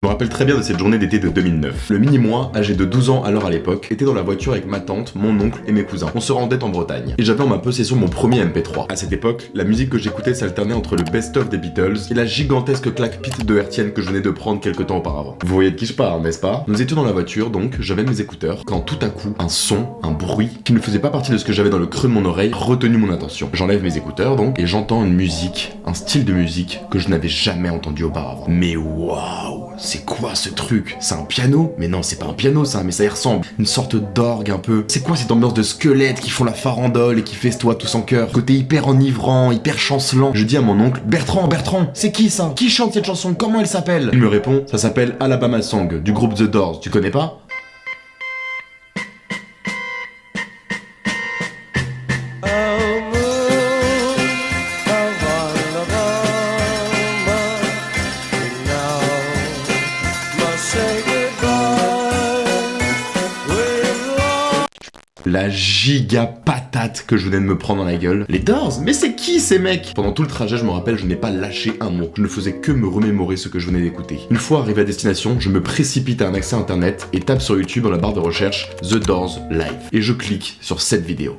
Je me rappelle très bien de cette journée d'été de 2009. Le mini-moi, âgé de 12 ans alors à l'époque, était dans la voiture avec ma tante, mon oncle et mes cousins. On se rendait en Bretagne. Et j'avais en ma possession mon premier MP3. À cette époque, la musique que j'écoutais s'alternait entre le best-of des Beatles et la gigantesque claque Pete Doherty que je venais de prendre quelques temps auparavant. Vous voyez de qui je parle, n'est-ce pas? Nous étions dans la voiture donc, j'avais mes écouteurs, quand tout à coup, un son, un bruit, qui ne faisait pas partie de ce que j'avais dans le creux de mon oreille, retenu mon attention. J'enlève mes écouteurs donc, et j'entends une musique, un style de musique que je n'avais jamais entendu auparavant. Mais waouh, c'est quoi ce truc? C'est un piano? Mais non, c'est pas un piano ça, mais ça y ressemble. Une sorte d'orgue un peu. C'est quoi cette ambiance de squelettes qui font la farandole et qui festoient tous en chœur? Côté hyper enivrant, hyper chancelant. Je dis à mon oncle, Bertrand, c'est qui ça? Qui chante cette chanson? Comment elle s'appelle? Il me répond, ça s'appelle Alabama Song, du groupe The Doors. Tu connais pas? La giga patate que je venais de me prendre dans la gueule. Les Doors? Mais c'est qui ces mecs? Pendant tout le trajet, je me rappelle, je n'ai pas lâché un mot. Je ne faisais que me remémorer ce que je venais d'écouter. Une fois arrivé à destination, je me précipite à un accès internet et tape sur YouTube dans la barre de recherche The Doors Live. Et je clique sur cette vidéo.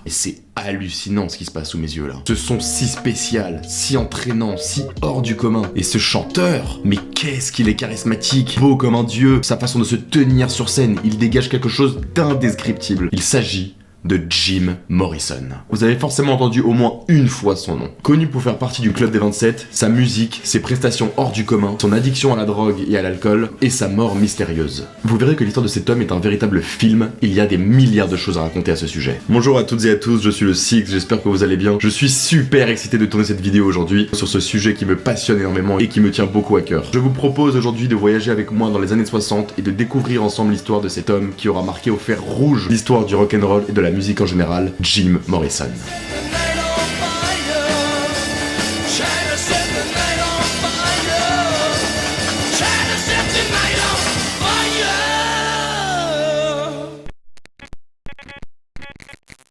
Et c'est hallucinant ce qui se passe sous mes yeux là. Ce son si spécial, si entraînant, si hors du commun. Et ce chanteur, mais qu'est-ce qu'il est charismatique, beau comme un dieu. Sa façon de se tenir sur scène, il dégage quelque chose d'indescriptible. Il s'agit de Jim Morrison. Vous avez forcément entendu au moins une fois son nom. Connu pour faire partie du Club des 27, sa musique, ses prestations hors du commun, son addiction à la drogue et à l'alcool, et sa mort mystérieuse. Vous verrez que l'histoire de cet homme est un véritable film, il y a des milliards de choses à raconter à ce sujet. Bonjour à toutes et à tous, je suis le Six, j'espère que vous allez bien. Je suis super excité de tourner cette vidéo aujourd'hui sur ce sujet qui me passionne énormément et qui me tient beaucoup à cœur. Je vous propose aujourd'hui de voyager avec moi dans les années 60 et de découvrir ensemble l'histoire de cet homme qui aura marqué au fer rouge l'histoire du rock'n'roll et de la musique en général, Jim Morrison.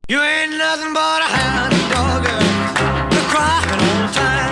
You ain't nothing but a hound dog, you're crying all the time.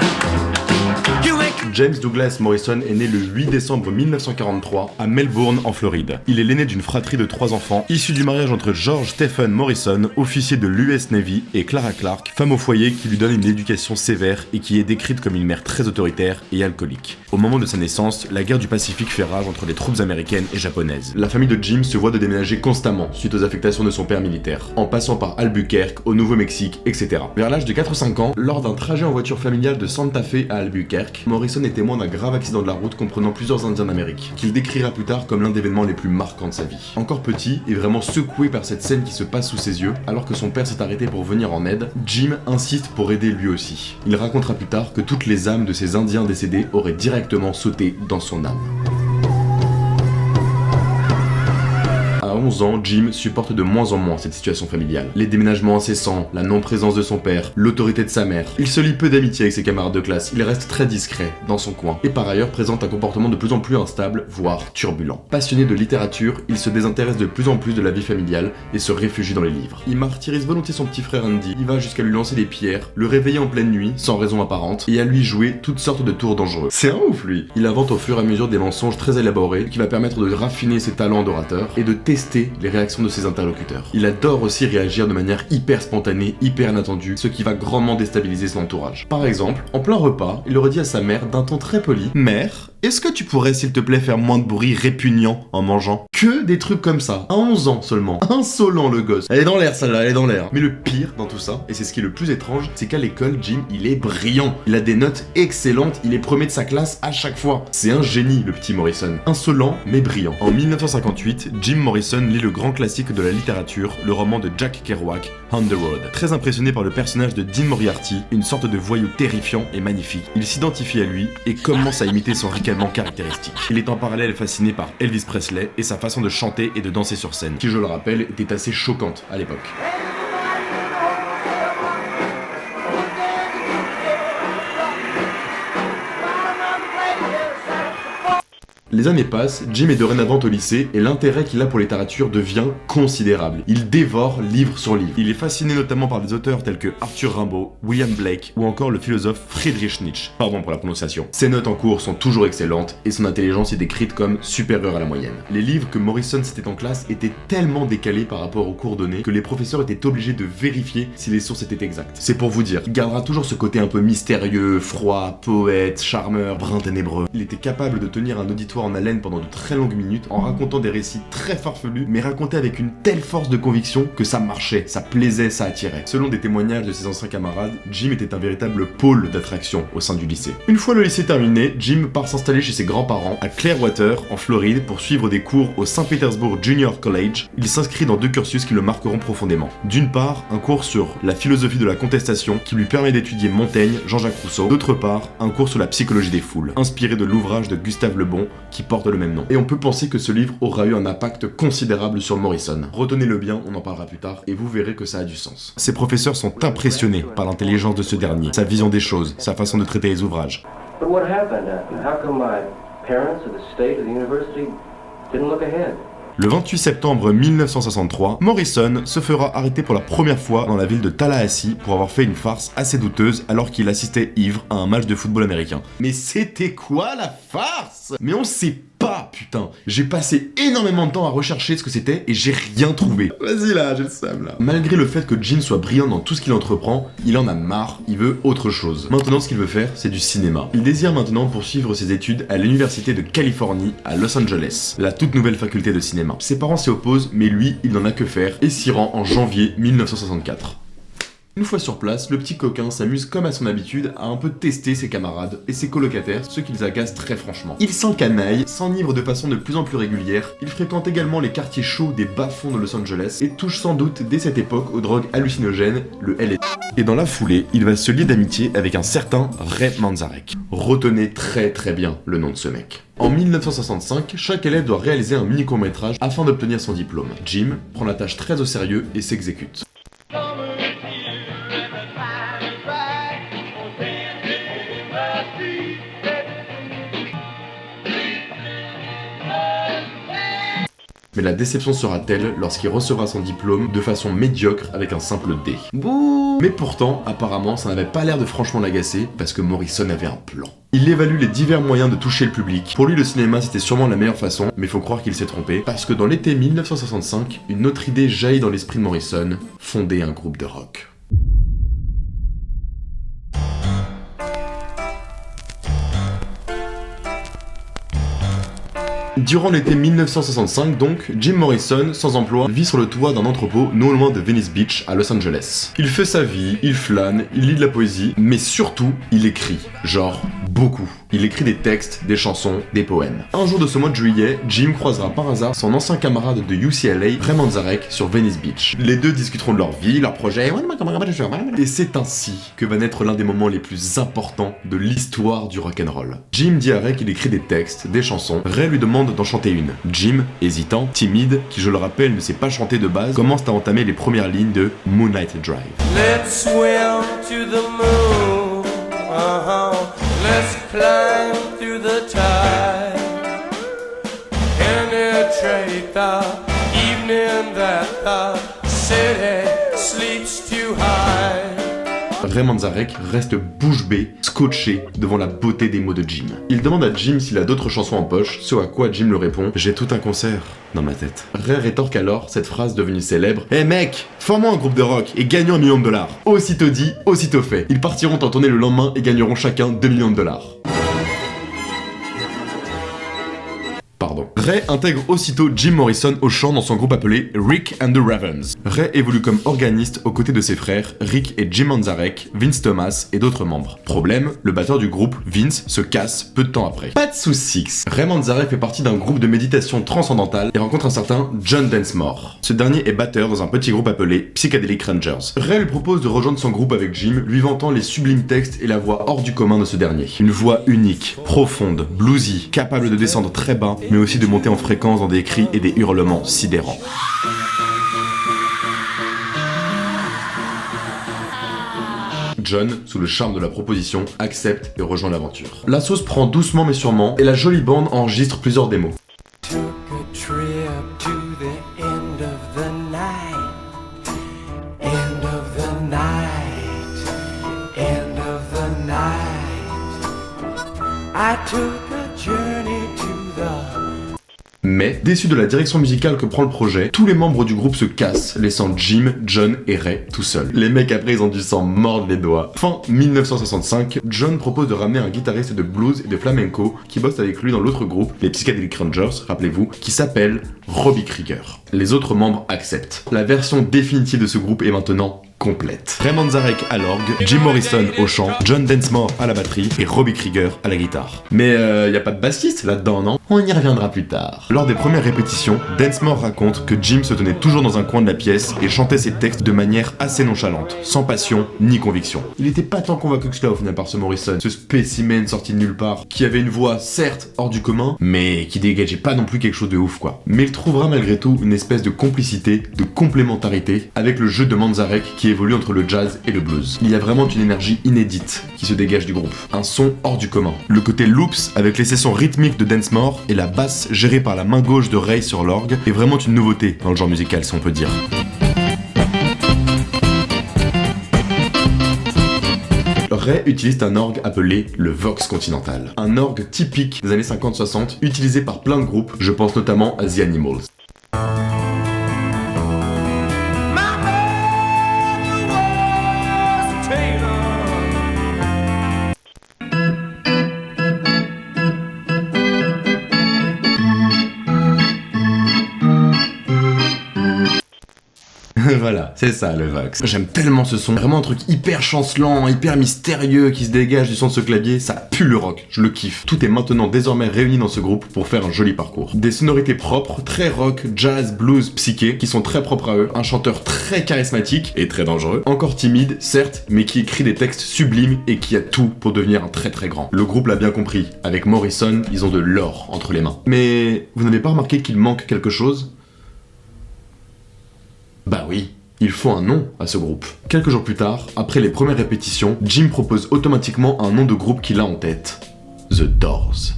James Douglas Morrison est né le 8 décembre 1943 à Melbourne en Floride. Il est l'aîné d'une fratrie de 3 enfants, issu du mariage entre George Stephen Morrison, officier de l'US Navy, et Clara Clark, femme au foyer qui lui donne une éducation sévère et qui est décrite comme une mère très autoritaire et alcoolique. Au moment de sa naissance, la guerre du Pacifique fait rage entre les troupes américaines et japonaises. La famille de Jim se voit de déménager constamment suite aux affectations de son père militaire, en passant par Albuquerque, au Nouveau-Mexique, etc. Vers l'âge de 4 ou 5 ans, lors d'un trajet en voiture familiale de Santa Fe à Albuquerque, Morrison est témoin d'un grave accident de la route comprenant plusieurs Indiens d'Amérique, qu'il décrira plus tard comme l'un des événements les plus marquants de sa vie. Encore petit et vraiment secoué par cette scène qui se passe sous ses yeux, alors que son père s'est arrêté pour venir en aide, Jim insiste pour aider lui aussi. Il racontera plus tard que toutes les âmes de ces Indiens décédés auraient directement sauté dans son âme. À 11 ans, Jim supporte de moins en moins cette situation familiale. Les déménagements incessants, la non-présence de son père, l'autorité de sa mère. Il se lie peu d'amitié avec ses camarades de classe, il reste très discret, dans son coin, et par ailleurs présente un comportement de plus en plus instable, voire turbulent. Passionné de littérature, il se désintéresse de plus en plus de la vie familiale et se réfugie dans les livres. Il martyrise volontiers son petit frère Andy, il va jusqu'à lui lancer des pierres, le réveiller en pleine nuit, sans raison apparente, et à lui jouer toutes sortes de tours dangereux. C'est un ouf lui! Il invente au fur et à mesure des mensonges très élaborés qui va permettre de raffiner ses talents d'orateur et de tester les réactions de ses interlocuteurs. Il adore aussi réagir de manière hyper spontanée, hyper inattendue, ce qui va grandement déstabiliser son entourage. Par exemple, en plein repas, il aurait dit à sa mère d'un ton très poli: « Mère, est-ce que tu pourrais s'il te plaît faire moins de bruit répugnant en mangeant ?» Que des trucs comme ça, à 11 ans seulement. Insolent le gosse. Elle est dans l'air celle-là, elle est dans l'air. Mais le pire dans tout ça, et c'est ce qui est le plus étrange, c'est qu'à l'école, Jim, il est brillant. Il a des notes excellentes, il est premier de sa classe à chaque fois. C'est un génie, le petit Morrison. Insolent, mais brillant. En 1958, Jim Morrison lit le grand classique de la littérature, le roman de Jack Kerouac, On the Road. Très impressionné par le personnage de Dean Moriarty, une sorte de voyou terrifiant et magnifique, il s'identifie à lui et commence à imiter son ricanement caractéristique. Il est en parallèle fasciné par Elvis Presley et sa façon de chanter et de danser sur scène, qui je le rappelle était assez choquante à l'époque. Les années passent, Jim est dorénavant au lycée et l'intérêt qu'il a pour la littérature devient considérable. Il dévore livre sur livre. Il est fasciné notamment par des auteurs tels que Arthur Rimbaud, William Blake ou encore le philosophe Friedrich Nietzsche. Pardon pour la prononciation. Ses notes en cours sont toujours excellentes et son intelligence est décrite comme supérieure à la moyenne. Les livres que Morrison citait en classe étaient tellement décalés par rapport aux cours donnés que les professeurs étaient obligés de vérifier si les sources étaient exactes. C'est pour vous dire, il gardera toujours ce côté un peu mystérieux, froid, poète, charmeur, brin ténébreux. Il était capable de tenir un auditoire en haleine pendant de très longues minutes en racontant des récits très farfelus mais racontés avec une telle force de conviction que ça marchait, ça plaisait, ça attirait. Selon des témoignages de ses anciens camarades, Jim était un véritable pôle d'attraction au sein du lycée. Une fois le lycée terminé, Jim part s'installer chez ses grands-parents à Clearwater en Floride pour suivre des cours au St. Petersburg Junior College. Il s'inscrit dans deux cursus qui le marqueront profondément. D'une part, un cours sur la philosophie de la contestation qui lui permet d'étudier Montaigne, Jean-Jacques Rousseau. D'autre part, un cours sur la psychologie des foules, inspiré de l'ouvrage de Gustave Le Bon qui porte le même nom. Et on peut penser que ce livre aura eu un impact considérable sur Morrison. Retenez-le bien, on en parlera plus tard, et vous verrez que ça a du sens. Ses professeurs sont impressionnés par l'intelligence de ce dernier, sa vision des choses, sa façon de traiter les ouvrages. But what happened? How come my parents or the state or the university didn't look ahead? Le 28 septembre 1963, Morrison se fera arrêter pour la première fois dans la ville de Tallahassee pour avoir fait une farce assez douteuse alors qu'il assistait ivre à un match de football américain. Mais c'était quoi la farce? Mais on sait pas, putain. J'ai passé énormément de temps à rechercher ce que c'était et j'ai rien trouvé. Vas-y là, j'ai le seum là. Malgré le fait que Jim soit brillant dans tout ce qu'il entreprend, il en a marre, il veut autre chose. Maintenant, ce qu'il veut faire, c'est du cinéma. Il désire maintenant poursuivre ses études à l'université de Californie à Los Angeles, la toute nouvelle faculté de cinéma. Ses parents s'y opposent, mais lui, il n'en a que faire et s'y rend en janvier 1964. Une fois sur place, le petit coquin s'amuse comme à son habitude à un peu tester ses camarades et ses colocataires, ce qui les agace très franchement. Il s'encanaille, s'enivre de façon de plus en plus régulière, il fréquente également les quartiers chauds des bas-fonds de Los Angeles et touche sans doute dès cette époque aux drogues hallucinogènes, le LSD. Et dans la foulée, il va se lier d'amitié avec un certain Ray Manzarek. Retenez très très bien le nom de ce mec. En 1965, chaque élève doit réaliser un mini court-métrage afin d'obtenir son diplôme. Jim prend la tâche très au sérieux et s'exécute. Mais la déception sera telle lorsqu'il recevra son diplôme de façon médiocre avec un simple D. Bouh. Mais pourtant, apparemment, ça n'avait pas l'air de franchement l'agacer parce que Morrison avait un plan. Il évalue les divers moyens de toucher le public. Pour lui, le cinéma, c'était sûrement la meilleure façon, mais faut croire qu'il s'est trompé, parce que dans l'été 1965, une autre idée jaillit dans l'esprit de Morrison, fonder un groupe de rock. Durant l'été 1965 donc, Jim Morrison, sans emploi, vit sur le toit d'un entrepôt non loin de Venice Beach à Los Angeles. Il fait sa vie, il flâne, il lit de la poésie, mais surtout, il écrit. Genre, beaucoup. Il écrit des textes, des chansons, des poèmes. Un jour de ce mois de juillet, Jim croisera par hasard son ancien camarade de UCLA, Ray Manzarek, sur Venice Beach. Les deux discuteront de leur vie, leurs projets, et c'est ainsi que va naître l'un des moments les plus importants de l'histoire du rock'n'roll. Jim dit à Ray qu'il écrit des textes, des chansons. Ray lui demande d'en chanter une. Jim, hésitant, timide, qui je le rappelle ne sait pas chanter de base, commence à entamer les premières lignes de Moonlight Drive. Let's swim to the moon, let's climb through the tide, penetrate the evening that the city sleeps too high. Ray Manzarek reste bouche bée, scotché devant la beauté des mots de Jim. Il demande à Jim s'il a d'autres chansons en poche, ce à quoi Jim le répond « J'ai tout un concert dans ma tête ». Ray rétorque alors cette phrase devenue célèbre « Eh mec, forme-moi un groupe de rock et gagnons $1 million ». Aussitôt dit, aussitôt fait. Ils partiront en tournée le lendemain et gagneront chacun $2 millions. Ray intègre aussitôt Jim Morrison au chant dans son groupe appelé Rick and the Ravens. Ray évolue comme organiste aux côtés de ses frères Rick et Jim Manzarek, Vince Thomas et d'autres membres. Problème, le batteur du groupe, Vince, se casse peu de temps après. Pas de soucis. Ray Manzarek fait partie d'un groupe de méditation transcendantale et rencontre un certain John Densmore. Ce dernier est batteur dans un petit groupe appelé Psychedelic Rangers. Ray lui propose de rejoindre son groupe avec Jim, lui vantant les sublimes textes et la voix hors du commun de ce dernier. Une voix unique, profonde, bluesy, capable de descendre très bas, mais aussi de monter en fréquence dans des cris et des hurlements sidérants. John, sous le charme de la proposition, accepte et rejoint l'aventure. La sauce prend doucement mais sûrement, et la jolie bande enregistre plusieurs démos. Took a trip to the end of the night. End of the night. End of the night. I took a journey to the... Mais, déçus de la direction musicale que prend le projet, tous les membres du groupe se cassent, laissant Jim, John et Ray tout seuls. Les mecs après ils ont dû s'en mordre les doigts. Fin 1965, John propose de ramener un guitariste de blues et de flamenco qui bosse avec lui dans l'autre groupe, les Psychedelic Rangers, rappelez-vous, qui s'appelle Robbie Krieger. Les autres membres acceptent. La version définitive de ce groupe est maintenant complète. Ray Manzarek à l'orgue, Jim Morrison au chant, John Densmore à la batterie et Robbie Krieger à la guitare. Mais y a pas de bassiste là-dedans, non? On y reviendra plus tard. Lors des premières répétitions, Densmore raconte que Jim se tenait toujours dans un coin de la pièce et chantait ses textes de manière assez nonchalante, sans passion ni conviction. Il était pas tant convaincu que cela au final par ce Morrison, ce spécimen sorti de nulle part, qui avait une voix certes hors du commun, mais qui dégageait pas non plus quelque chose de ouf quoi. Mais il trouvera malgré tout une espèce de complicité, de complémentarité avec le jeu de Manzarek qui évolue entre le jazz et le blues. Il y a vraiment une énergie inédite qui se dégage du groupe, un son hors du commun. Le côté loops avec les sessions rythmiques de Densmore et la basse gérée par la main gauche de Ray sur l'orgue est vraiment une nouveauté dans le genre musical si on peut dire. Ray utilise un orgue appelé le Vox Continental, un orgue typique des années 50-60 utilisé par plein de groupes, je pense notamment à The Animals. Voilà, c'est ça le Vox. J'aime tellement ce son, vraiment un truc hyper chancelant, hyper mystérieux qui se dégage du son de ce clavier, ça pue le rock, je le kiffe. Tout est maintenant désormais réuni dans ce groupe pour faire un joli parcours. Des sonorités propres, très rock, jazz, blues, psyché, qui sont très propres à eux, un chanteur très charismatique et très dangereux, encore timide, certes, mais qui écrit des textes sublimes et qui a tout pour devenir un très très grand. Le groupe l'a bien compris, avec Morrison, ils ont de l'or entre les mains. Mais vous n'avez pas remarqué qu'il manque quelque chose ? Bah oui, il faut un nom à ce groupe. Quelques jours plus tard, après les premières répétitions, Jim propose automatiquement un nom de groupe qu'il a en tête. The Doors.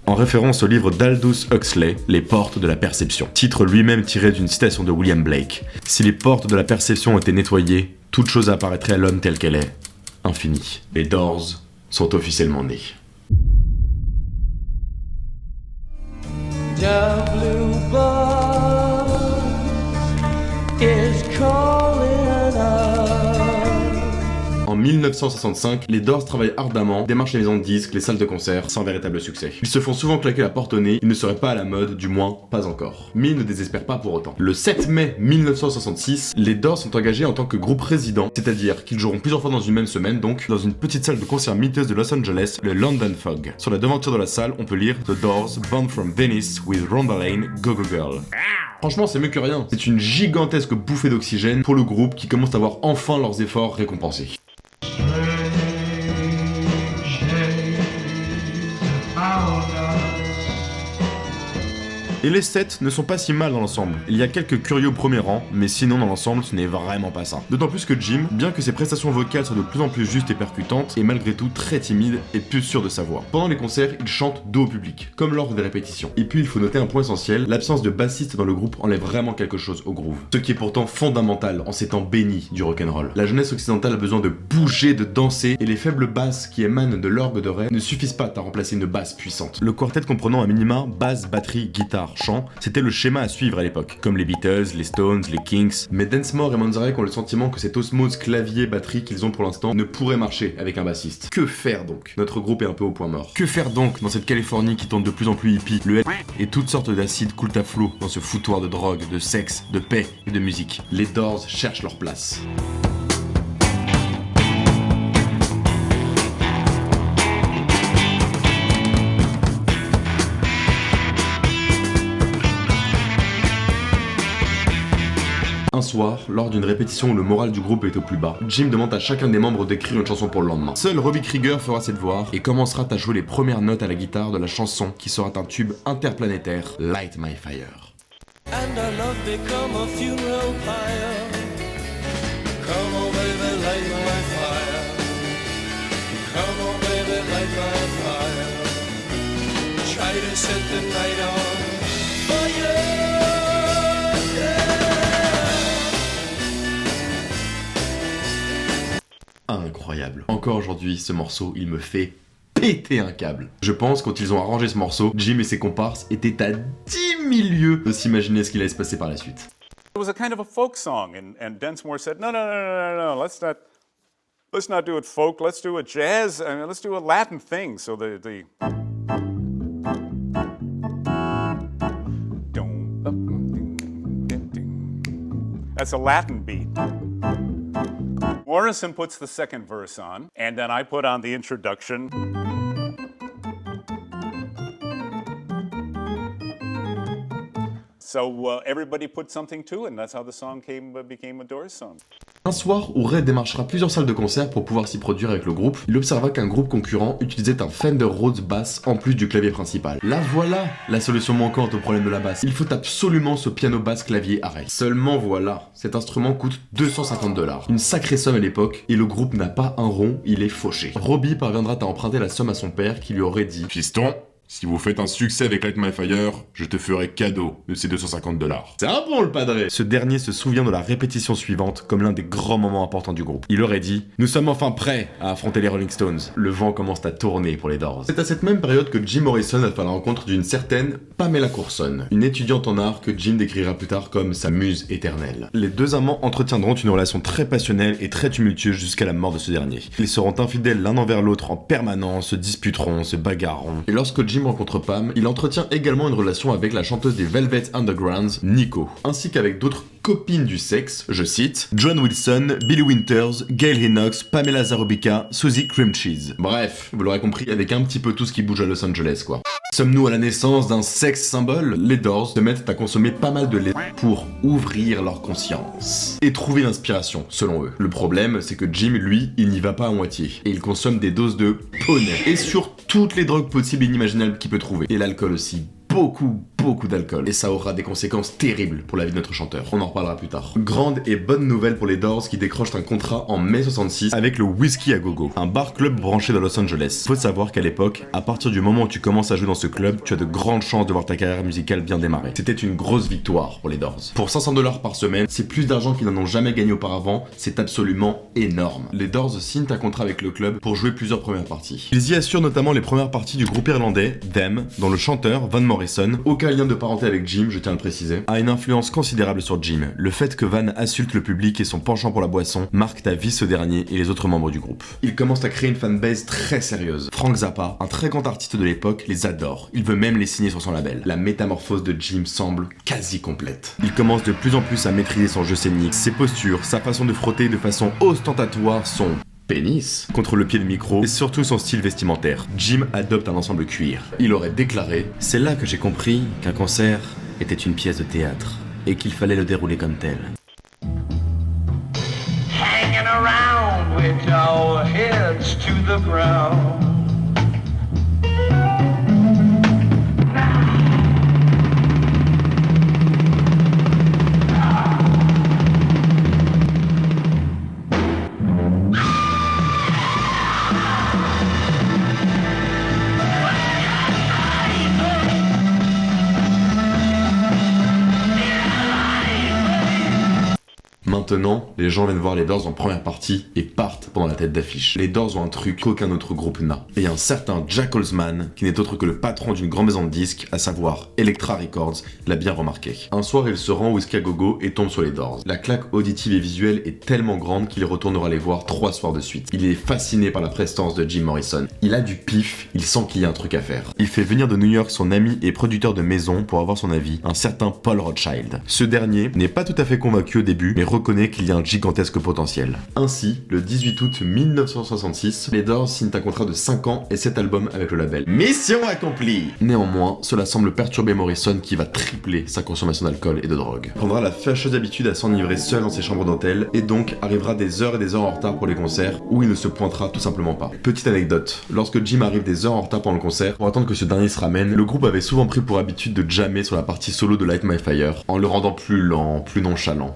En référence au livre d'Aldous Huxley, Les portes de la perception. Titre lui-même tiré d'une citation de William Blake. Si les portes de la perception étaient nettoyées, toute chose apparaîtrait à l'homme telle qu'elle est. Infinie. Les Doors sont officiellement nés. The blue bus is calling us. En 1965, les Doors travaillent ardemment, démarchent les maisons de disques, les salles de concert, sans véritable succès. Ils se font souvent claquer la porte au nez, ils ne seraient pas à la mode, du moins pas encore. Mais ils ne désespèrent pas pour autant. Le 7 mai 1966, les Doors sont engagés en tant que groupe résident, c'est-à-dire qu'ils joueront plusieurs fois dans une même semaine, donc dans une petite salle de concert miteuse de Los Angeles, le London Fog. Sur la devanture de la salle, on peut lire The Doors, Born from Venice with Rhonda Lane, Go Go Girl. Franchement, c'est mieux que rien. C'est une gigantesque bouffée d'oxygène pour le groupe qui commence à voir enfin leurs efforts récompensés. Et les sets ne sont pas si mal dans l'ensemble. Il y a quelques curieux au premier rang, mais sinon dans l'ensemble ce n'est vraiment pas ça. D'autant plus que Jim, bien que ses prestations vocales soient de plus en plus justes et percutantes, est malgré tout très timide et plus sûr de sa voix. Pendant les concerts, il chante dos au public, comme lors des répétitions. Et puis il faut noter un point essentiel, l'absence de bassiste dans le groupe enlève vraiment quelque chose au groove. Ce qui est pourtant fondamental en ces temps bénis du rock'n'roll. La jeunesse occidentale a besoin de bouger, de danser, et les faibles basses qui émanent de l'orgue de Ray ne suffisent pas à remplacer une basse puissante. Le quartet comprenant un minima basse, batterie, guitare. guitare, chant, c'était le schéma à suivre à l'époque, comme les Beatles, les Stones, les Kinks. Mais Densmore et Manzarek ont le sentiment que cette osmose clavier-batterie qu'ils ont pour l'instant ne pourrait marcher avec un bassiste. Que faire donc? Notre groupe est un peu au point mort. Que faire donc dans cette Californie qui tourne de plus en plus hippie? Le L et toutes sortes d'acides coulent à flot dans ce foutoir de drogue, de sexe, de paix et de musique. Les Doors cherchent leur place. Un soir, lors d'une répétition où le moral du groupe est au plus bas, Jim demande à chacun des membres d'écrire une chanson pour le lendemain. Seul Robbie Krieger fera ses devoirs et commencera à jouer les premières notes à la guitare de la chanson qui sera un tube interplanétaire, Light My Fire. And our love become a funeral pyre. Come on baby, light my fire. Come on baby, light my fire. Try to set the night on fire. Incroyable. Encore aujourd'hui, ce morceau, il me fait péter un câble. Je pense quand ils ont arrangé ce morceau, Jim et ses comparses étaient à 10 000 lieues de s'imaginer ce qu'il allait se passer par la suite. It was a kind of a folk song, and Densmore said, no, let's not do it folk, let's do it jazz, I mean, let's do a Latin thing. So the that's a Latin beat. Morrison puts the second verse on, and then I put on the introduction. So everybody put something to it, and that's how the song became a Doors song. Un soir où Ray démarchera plusieurs salles de concert pour pouvoir s'y produire avec le groupe, il observa qu'un groupe concurrent utilisait un Fender Rhodes basse en plus du clavier principal. Là voilà la solution manquante au problème de la basse. Il faut absolument ce piano basse clavier arrêt. Seulement voilà, cet instrument coûte $250. Une sacrée somme à l'époque, et le groupe n'a pas un rond, il est fauché. Robbie parviendra à emprunter la somme à son père qui lui aurait dit « Fiston, si vous faites un succès avec Light My Fire, je te ferai cadeau de ces $250. C'est un bon le padré. Ce dernier se souvient de la répétition suivante comme l'un des grands moments importants du groupe. Il aurait dit « Nous sommes enfin prêts à affronter les Rolling Stones. Le vent commence à tourner pour les Doors. » C'est à cette même période que Jim Morrison a fait la rencontre d'une certaine Pamela Courson, une étudiante en art que Jim décrira plus tard comme sa muse éternelle. Les deux amants entretiendront une relation très passionnelle et très tumultueuse jusqu'à la mort de ce dernier. Ils seront infidèles l'un envers l'autre en permanence, se disputeront, se bagarreront. Et lorsque Jim rencontre Pam, il entretient également une relation avec la chanteuse des Velvet Undergrounds, Nico, ainsi qu'avec d'autres copines du sexe, je cite, John Wilson, Billy Winters, Gail Hinox, Pamela Zarubica, Suzy Creamcheese. Bref, vous l'aurez compris, avec un petit peu tout ce qui bouge à Los Angeles, quoi. Sommes-nous à la naissance d'un sexe symbole? Les Doors se mettent à consommer pas mal de lait pour ouvrir leur conscience et trouver l'inspiration, selon eux. Le problème, c'est que Jim, lui, il n'y va pas à moitié et il consomme des doses de poney et sur toutes les drogues possibles et inimaginables qu'il peut trouver. Et l'alcool aussi. Beaucoup d'alcool. Et ça aura des conséquences terribles pour la vie de notre chanteur. On en reparlera plus tard. Grande et bonne nouvelle pour les Doors qui décrochent un contrat en mai 66 avec le Whiskey à Gogo, un bar-club branché de Los Angeles. Faut savoir qu'à l'époque, à partir du moment où tu commences à jouer dans ce club, tu as de grandes chances de voir ta carrière musicale bien démarrer. C'était une grosse victoire pour les Doors. Pour $500 par semaine, c'est plus d'argent qu'ils n'en ont jamais gagné auparavant, c'est absolument énorme. Les Doors signent un contrat avec le club pour jouer plusieurs premières parties. Ils y assurent notamment les premières parties du groupe irlandais Them, dont le chanteur Van Morrison, aucun lien de parenté avec Jim, je tiens à le préciser, a une influence considérable sur Jim. Le fait que Van insulte le public et son penchant pour la boisson marque à vie ce dernier et les autres membres du groupe. Ils commencent à créer une fanbase très sérieuse. Frank Zappa, un très grand artiste de l'époque, les adore. Il veut même les signer sur son label. La métamorphose de Jim semble quasi complète. Il commence de plus en plus à maîtriser son jeu scénique, ses postures, sa façon de frotter de façon ostentatoire son pénis contre le pied de micro et surtout son style vestimentaire. Jim adopte un ensemble cuir. Il aurait déclaré « C'est là que j'ai compris qu'un concert était une pièce de théâtre et qu'il fallait le dérouler comme tel. » Hanging around with our heads to the ground. Maintenant, les gens viennent voir les Doors en première partie et partent pendant la tête d'affiche. Les Doors ont un truc qu'aucun autre groupe n'a. Et un certain Jack Holzman, qui n'est autre que le patron d'une grande maison de disques, à savoir Elektra Records, l'a bien remarqué. Un soir, il se rend au Whisky à Gogo et tombe sur les Doors. La claque auditive et visuelle est tellement grande qu'il retournera les voir 3 soirs de suite. Il est fasciné par la prestance de Jim Morrison. Il a du pif, il sent qu'il y a un truc à faire. Il fait venir de New York son ami et producteur de maison pour avoir son avis, un certain Paul Rothschild. Ce dernier n'est pas tout à fait convaincu au début, mais reconnaît qu'il y a un gigantesque potentiel. Ainsi, le 18 août 1966, les Doors signent un contrat de 5 ans et 7 albums avec le label. Mission accomplie! Néanmoins, cela semble perturber Morrison qui va tripler sa consommation d'alcool et de drogue. Il prendra la fâcheuse habitude à s'enivrer seul dans ses chambres d'hôtel et donc arrivera des heures et des heures en retard pour les concerts où il ne se pointera tout simplement pas. Petite anecdote, lorsque Jim arrive des heures en retard pendant le concert, pour attendre que ce dernier se ramène, le groupe avait souvent pris pour habitude de jammer sur la partie solo de Light My Fire, en le rendant plus lent, plus nonchalant.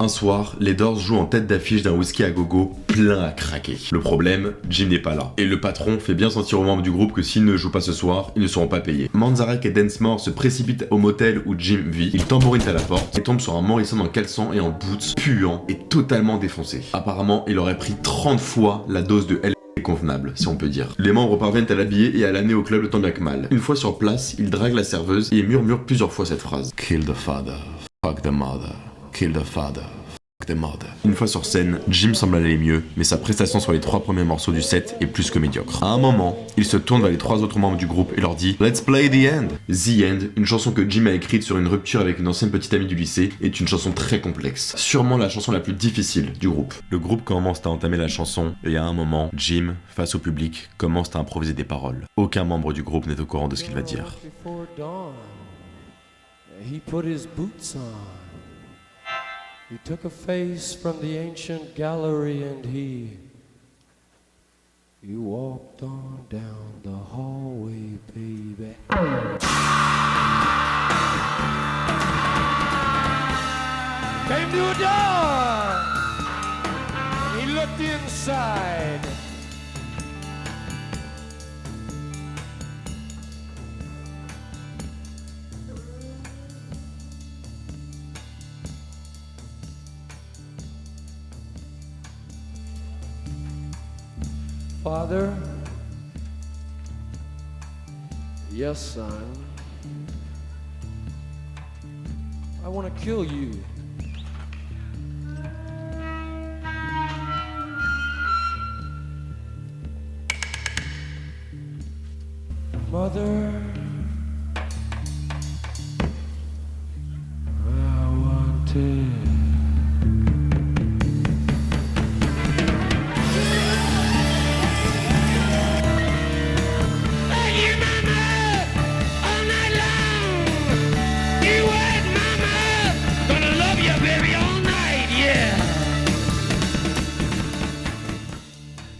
Un soir, les Doors jouent en tête d'affiche d'un Whisky à Gogo plein à craquer. Le problème, Jim n'est pas là. Et le patron fait bien sentir aux membres du groupe que s'ils ne jouent pas ce soir, ils ne seront pas payés. Manzarek et Densmore se précipitent au motel où Jim vit. Ils tambourinent à la porte et tombent sur un Morrison en caleçon et en boots, puant et totalement défoncé. Apparemment, il aurait pris 30 fois la dose de L convenable, si on peut dire. Les membres parviennent à l'habiller et à l'amener au club le temps bien que mal. Une fois sur place, il drague la serveuse et murmure plusieurs fois cette phrase. Kill the father, fuck the mother. Kill the father, fuck the mother. Une fois sur scène, Jim semble aller mieux, mais sa prestation sur les 3 premiers morceaux du set est plus que médiocre. À un moment, il se tourne vers les 3 autres membres du groupe et leur dit « Let's play The End ». The End, une chanson que Jim a écrite sur une rupture avec une ancienne petite amie du lycée, est une chanson très complexe. Sûrement la chanson la plus difficile du groupe. Le groupe commence à entamer la chanson, et à un moment, Jim, face au public, commence à improviser des paroles. Aucun membre du groupe n'est au courant de ce qu'il va dire. He took a face from the ancient gallery and he walked on down the hallway, baby. Came to a door, and he looked inside. Father, yes, son, I want to kill you. Mother, I want to.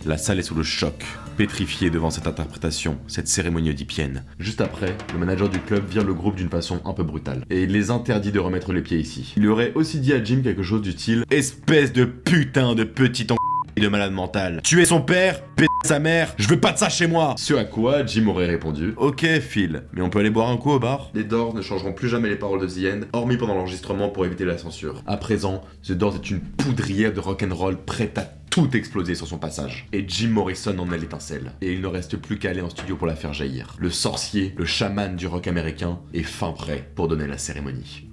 La salle est sous le choc, pétrifiée devant cette interprétation, cette cérémonie oedipienne. Juste après, le manager du club vire le groupe d'une façon un peu brutale, et il les interdit de remettre les pieds ici. Il aurait aussi dit à Jim quelque chose du style « Espèce de putain de petit de malade mental. Tuer son père, péter sa mère, je veux pas de ça chez moi !» Ce à quoi Jim aurait répondu « Ok Phil, mais on peut aller boire un coup au bar ?» Les Doors ne changeront plus jamais les paroles de The End, hormis pendant l'enregistrement pour éviter la censure. À présent, The Doors est une poudrière de rock'n'roll prête à tout exploser sur son passage. Et Jim Morrison en est l'étincelle. Et il ne reste plus qu'à aller en studio pour la faire jaillir. Le sorcier, le chaman du rock américain, est fin prêt pour donner la cérémonie.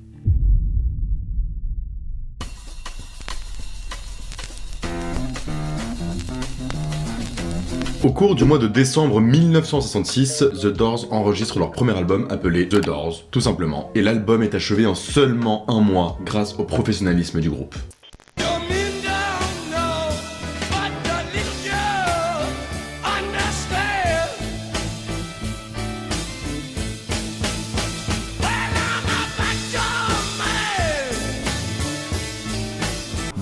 Au cours du mois de décembre 1966, The Doors enregistrent leur premier album appelé The Doors, tout simplement. Et l'album est achevé en seulement un mois grâce au professionnalisme du groupe.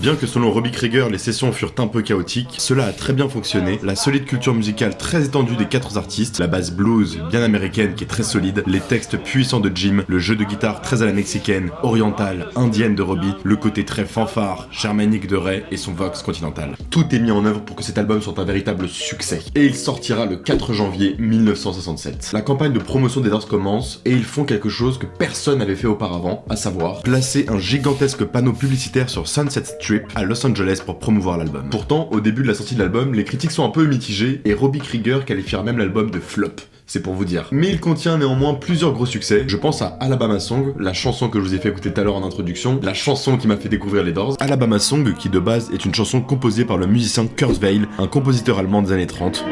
Bien que selon Robbie Krieger, les sessions furent un peu chaotiques, cela a très bien fonctionné, la solide culture musicale très étendue des 4 artistes, la base blues bien américaine qui est très solide, les textes puissants de Jim, le jeu de guitare très à la mexicaine, orientale, indienne de Robbie, le côté très fanfare, germanique de Ray et son vox continental. Tout est mis en œuvre pour que cet album soit un véritable succès. Et il sortira le 4 janvier 1967. La campagne de promotion des Doors commence et ils font quelque chose que personne n'avait fait auparavant, à savoir placer un gigantesque panneau publicitaire sur Sunset Strip à Los Angeles pour promouvoir l'album. Pourtant, au début de la sortie de l'album, les critiques sont un peu mitigées et Robbie Krieger qualifiera même l'album de flop. C'est pour vous dire. Mais il contient néanmoins plusieurs gros succès. Je pense à Alabama Song, la chanson que je vous ai fait écouter tout à l'heure en introduction, la chanson qui m'a fait découvrir les Doors. Alabama Song, qui de base est une chanson composée par le musicien Kurzweil, un compositeur allemand des années 30.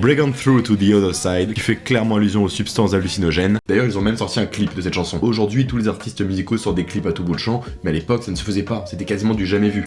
Break On Through to the Other Side, qui fait clairement allusion aux substances hallucinogènes. D'ailleurs, ils ont même sorti un clip de cette chanson. Aujourd'hui, tous les artistes musicaux sortent des clips à tout bout de champ, mais à l'époque, ça ne se faisait pas. C'était quasiment du jamais vu.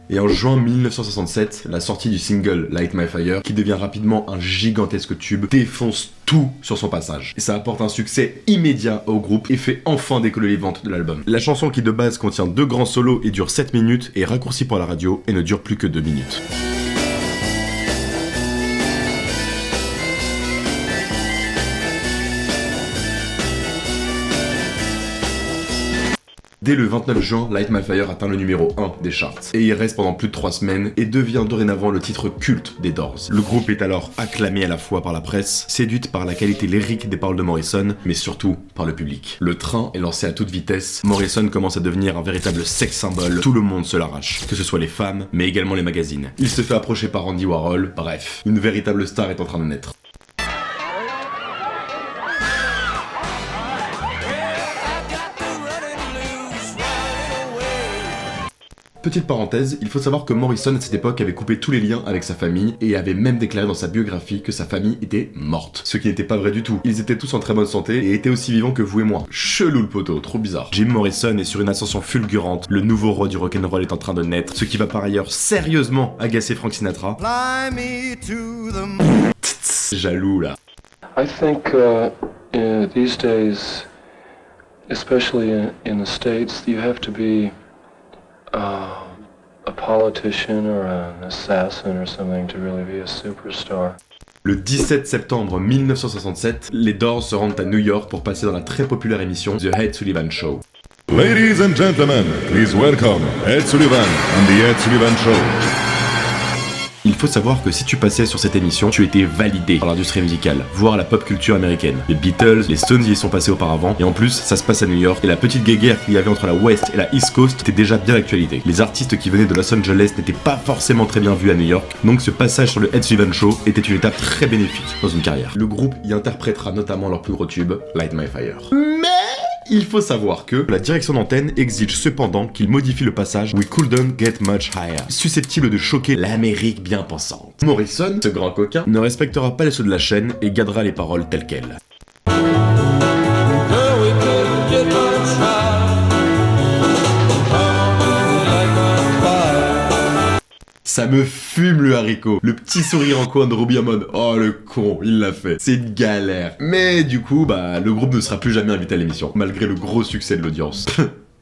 Et en juin 1967, la sortie du single Light My Fire, qui devient rapidement un gigantesque tube, défonce tout sur son passage. Et ça apporte un succès immédiat au groupe et fait enfin décoller les ventes de l'album. La chanson qui de base contient 2 grands solos et dure 7 minutes est raccourcie pour la radio et ne dure plus que 2 minutes. Dès le 29 juin, Light My Fire atteint le numéro 1 des charts. Et il reste pendant plus de 3 semaines et devient dorénavant le titre culte des Doors. Le groupe est alors acclamé à la fois par la presse, séduite par la qualité lyrique des paroles de Morrison, mais surtout par le public. Le train est lancé à toute vitesse, Morrison commence à devenir un véritable sex symbole, tout le monde se l'arrache, que ce soit les femmes, mais également les magazines. Il se fait approcher par Andy Warhol, bref, une véritable star est en train de naître. Petite parenthèse, il faut savoir que Morrison à cette époque avait coupé tous les liens avec sa famille et avait même déclaré dans sa biographie que sa famille était morte. Ce qui n'était pas vrai du tout. Ils étaient tous en très bonne santé et étaient aussi vivants que vous et moi. Chelou le poteau, trop bizarre. Jim Morrison est sur une ascension fulgurante, le nouveau roi du rock'n'roll est en train de naître, ce qui va par ailleurs sérieusement agacer Frank Sinatra. Fly me to the moon. Jaloux là. I think these days, especially in the States, you have to be a politician or an assassin or something to really be a superstar. Le 17 septembre 1967, les Doors se rendent à New York pour passer dans la très populaire émission The Ed Sullivan Show. Ladies and gentlemen, please welcome Ed Sullivan on the Ed Sullivan Show. Il faut savoir que si tu passais sur cette émission, tu étais validé par l'industrie musicale, voire la pop culture américaine. Les Beatles, les Stones y y sont passés auparavant, et en plus, ça se passe à New York, et la petite guéguerre qu'il y avait entre la West et la East Coast était déjà bien d'actualité. Les artistes qui venaient de Los Angeles n'étaient pas forcément très bien vus à New York, donc ce passage sur le Ed Sullivan Show était une étape très bénéfique dans une carrière. Le groupe y interprétera notamment leur plus gros tube, Light My Fire. Mais il faut savoir que la direction d'antenne exige cependant qu'il modifie le passage We Couldn't Get Much Higher, susceptible de choquer l'Amérique bien pensante. Morrison, ce grand coquin, ne respectera pas les sceaux de la chaîne et gardera les paroles telles quelles. Ça me fume le haricot. Le petit sourire en coin de Robbie en mode oh le con, il l'a fait. C'est une galère. Mais du coup, le groupe ne sera plus jamais invité à l'émission, malgré le gros succès de l'audience.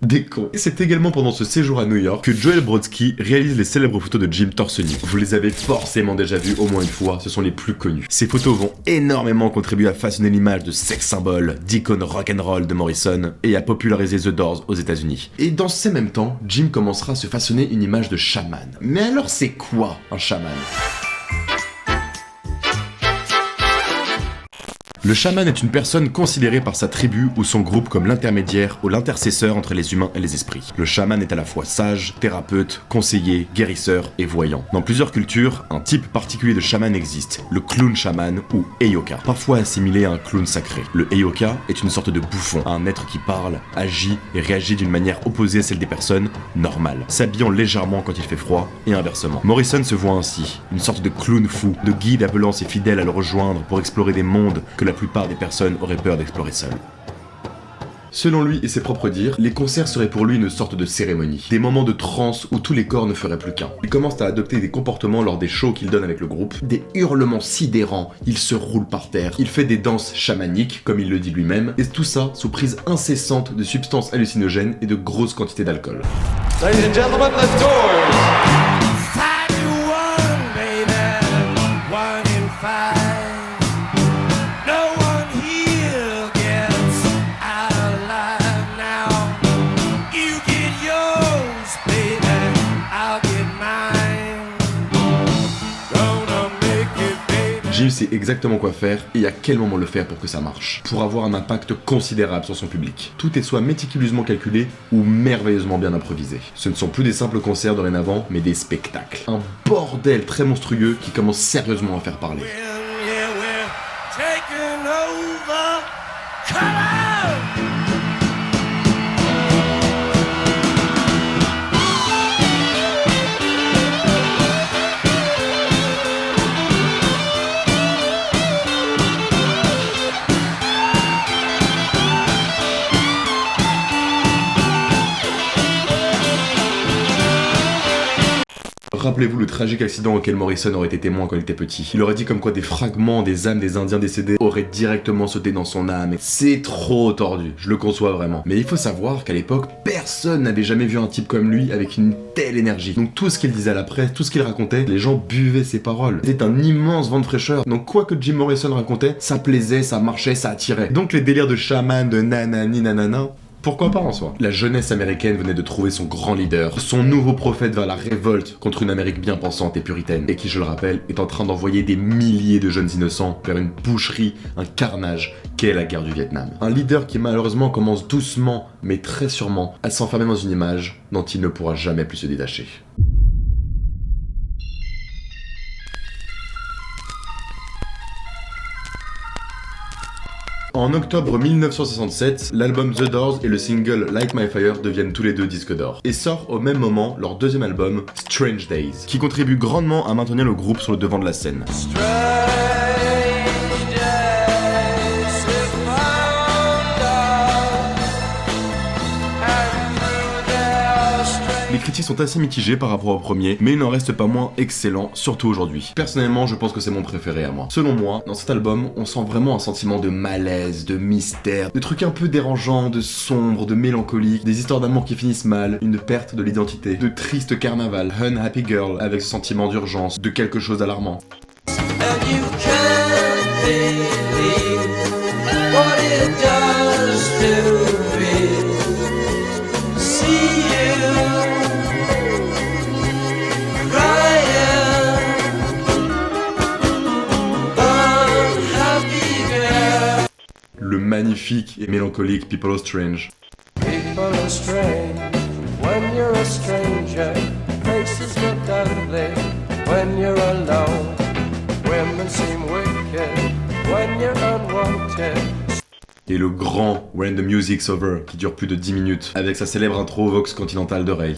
Des cons. Et c'est également pendant ce séjour à New York que Joel Brodsky réalise les célèbres photos de Jim torse nu. Vous les avez forcément déjà vues au moins une fois, ce sont les plus connus. Ces photos vont énormément contribuer à façonner l'image de sex symbole, d'icône rock'n'roll de Morrison et à populariser The Doors aux États-Unis. Et dans ces mêmes temps, Jim commencera à se façonner une image de chaman. Mais alors c'est quoi un chaman ? Le Le chaman est une personne considérée par sa tribu ou son groupe comme l'intermédiaire ou l'intercesseur entre les humains et les esprits. Le chaman est à la fois sage, thérapeute, conseiller, guérisseur et voyant. Dans plusieurs cultures, un type particulier de chaman existe, le clown chaman ou Heyoka, parfois assimilé à un clown sacré. Le Heyoka est une sorte de bouffon, un être qui parle, agit et réagit d'une manière opposée à celle des personnes normales, s'habillant légèrement quand il fait froid et inversement. Morrison se voit ainsi, une sorte de clown fou, de guide appelant ses fidèles à le rejoindre pour explorer des mondes que la plupart des personnes auraient peur d'explorer seules. Selon lui et ses propres dires, les concerts seraient pour lui une sorte de cérémonie, des moments de transe où tous les corps ne feraient plus qu'un. Il commence à adopter des comportements lors des shows qu'il donne avec le groupe, des hurlements sidérants, il se roule par terre, il fait des danses chamaniques, comme il le dit lui-même, et tout ça sous prise incessante de substances hallucinogènes et de grosses quantités d'alcool. Ladies and gentlemen, the Doors. 5 to 1, baby, 1 in 5. No one here gets out alive now. You get yours, baby, I'll get mine. Gonna make it, baby. Jim sait exactement quoi faire et à quel moment le faire pour que ça marche, pour avoir un impact considérable sur son public. Tout est soit méticuleusement calculé ou merveilleusement bien improvisé. Ce ne sont plus des simples concerts dorénavant, mais des spectacles. Un bordel très monstrueux qui commence sérieusement à faire parler. Yeah, we're taking over. Come on! Rappelez-vous le tragique accident auquel Morrison aurait été témoin quand il était petit. Il aurait dit comme quoi des fragments des âmes des Indiens décédés auraient directement sauté dans son âme. C'est trop tordu, je le conçois vraiment. Mais il faut savoir qu'à l'époque, personne n'avait jamais vu un type comme lui avec une telle énergie. Donc tout ce qu'il disait à la presse, tout ce qu'il racontait, les gens buvaient ses paroles. C'était un immense vent de fraîcheur. Donc quoi que Jim Morrison racontait, ça plaisait, ça marchait, ça attirait. Donc les délires de chaman, de nanani nanana, pourquoi pas en soi? La jeunesse américaine venait de trouver son grand leader, son nouveau prophète vers la révolte contre une Amérique bien pensante et puritaine, et qui, je le rappelle, est en train d'envoyer des milliers de jeunes innocents vers une boucherie, un carnage qu'est la guerre du Vietnam. Un leader qui malheureusement commence doucement, mais très sûrement, à s'enfermer dans une image dont il ne pourra jamais plus se détacher. En octobre 1967, l'album The Doors et le single Light My Fire deviennent tous les deux disques d'or. Et sort au même moment leur deuxième album, Strange Days, qui contribue grandement à maintenir le groupe sur le devant de la scène. Les critiques sont assez mitigées par rapport au premier, mais il n'en reste pas moins excellent, surtout aujourd'hui. Personnellement, je pense que c'est mon préféré à moi. Selon moi, dans cet album, on sent vraiment un sentiment de malaise, de mystère, de trucs un peu dérangeants, de sombre, de mélancolique, des histoires d'amour qui finissent mal, une perte de l'identité, de triste carnaval, Unhappy Girl avec ce sentiment d'urgence, de quelque chose d'alarmant. And you can't believe what it does to me. See you crying, unhappy girl. Le magnifique et mélancolique People Are Strange. People are strange when you're a stranger. Faces look ugly when you're alone. Women seem wicked when you're unwanted. Et le grand When the Music's Over, qui dure plus de 10 minutes, avec sa célèbre intro Vox Continental de Ray.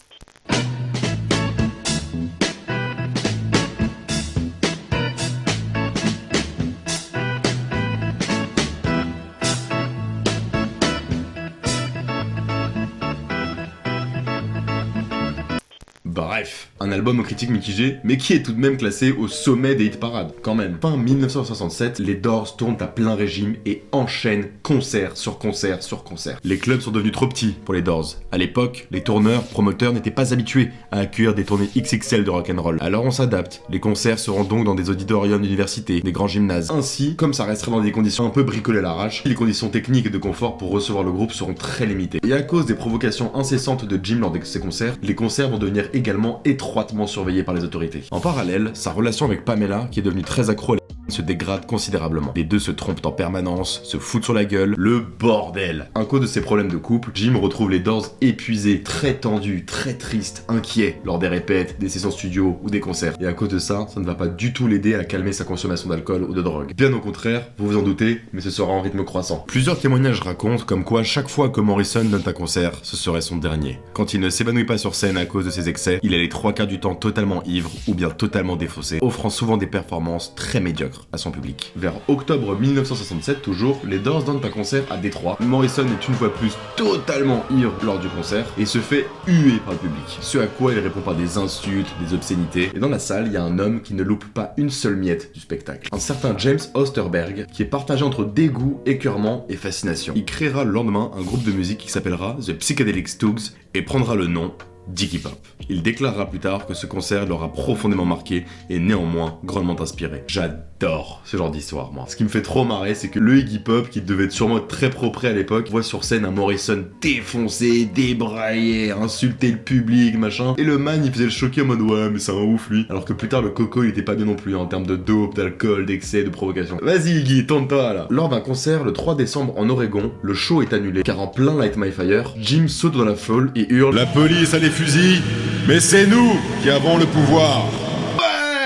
Bref, un album aux critiques mitigées, mais qui est tout de même classé au sommet des hit parades, quand même. Fin 1967, les Doors tournent à plein régime et enchaînent concert sur concert sur concert. Les clubs sont devenus trop petits pour les Doors. À l'époque, les tourneurs, promoteurs n'étaient pas habitués à accueillir des tournées XXL de rock'n'roll. Alors on s'adapte. Les concerts seront donc dans des auditoriums d'université, des grands gymnases. Ainsi, comme ça resterait dans des conditions un peu bricolées à l'arrache, les conditions techniques et de confort pour recevoir le groupe seront très limitées. Et à cause des provocations incessantes de Jim lors de ses concerts, les concerts vont devenir également étroitement surveillé par les autorités. En parallèle, sa relation avec Pamela, qui est devenue très accro à se dégrade considérablement. Les deux se trompent en permanence, se foutent sur la gueule, le bordel. À cause de ces problèmes de couple, Jim retrouve les Doors épuisés, très tendus, très tristes, inquiets lors des répètes, des sessions studio ou des concerts. Et à cause de ça, ça ne va pas du tout l'aider à calmer sa consommation d'alcool ou de drogue. Bien au contraire, vous vous en doutez, mais ce sera en rythme croissant. Plusieurs témoignages racontent comme quoi chaque fois que Morrison donne un concert, ce serait son dernier. Quand il ne s'évanouit pas sur scène à cause de ses excès, il est les 3/4 du temps totalement ivre ou bien totalement défaussé, offrant souvent des performances très médiocres à son public. Vers octobre 1967 toujours, les Doors donnent un concert à Détroit. Morrison est une fois plus totalement ivre lors du concert et se fait huer par le public. Ce à quoi il répond par des insultes, des obscénités. Et dans la salle, il y a un homme qui ne loupe pas une seule miette du spectacle. Un certain James Osterberg qui est partagé entre dégoût, écœurement et fascination. Il créera le lendemain un groupe de musique qui s'appellera The Psychedelic Stooges et prendra le nom d'Iggy Pop. Il déclarera plus tard que ce concert l'aura profondément marqué et néanmoins grandement inspiré. J'adore ce genre d'histoire, moi. Ce qui me fait trop marrer, c'est que le Iggy Pop, qui devait être sûrement très propre à l'époque, voit sur scène un Morrison défoncé, débraillé, insulter le public, machin. Et le man, il faisait le choquer en mode ouais, mais c'est un ouf lui. Alors que plus tard, le coco, il était pas bien non plus en termes de dope, d'alcool, d'excès, de provocation. Vas-y Iggy, tente-toi là. Lors d'un concert le 3 décembre en Oregon, le show est annulé car en plein Light My Fire, Jim saute dans la foule et hurle La police a les fusils, mais c'est nous qui avons le pouvoir.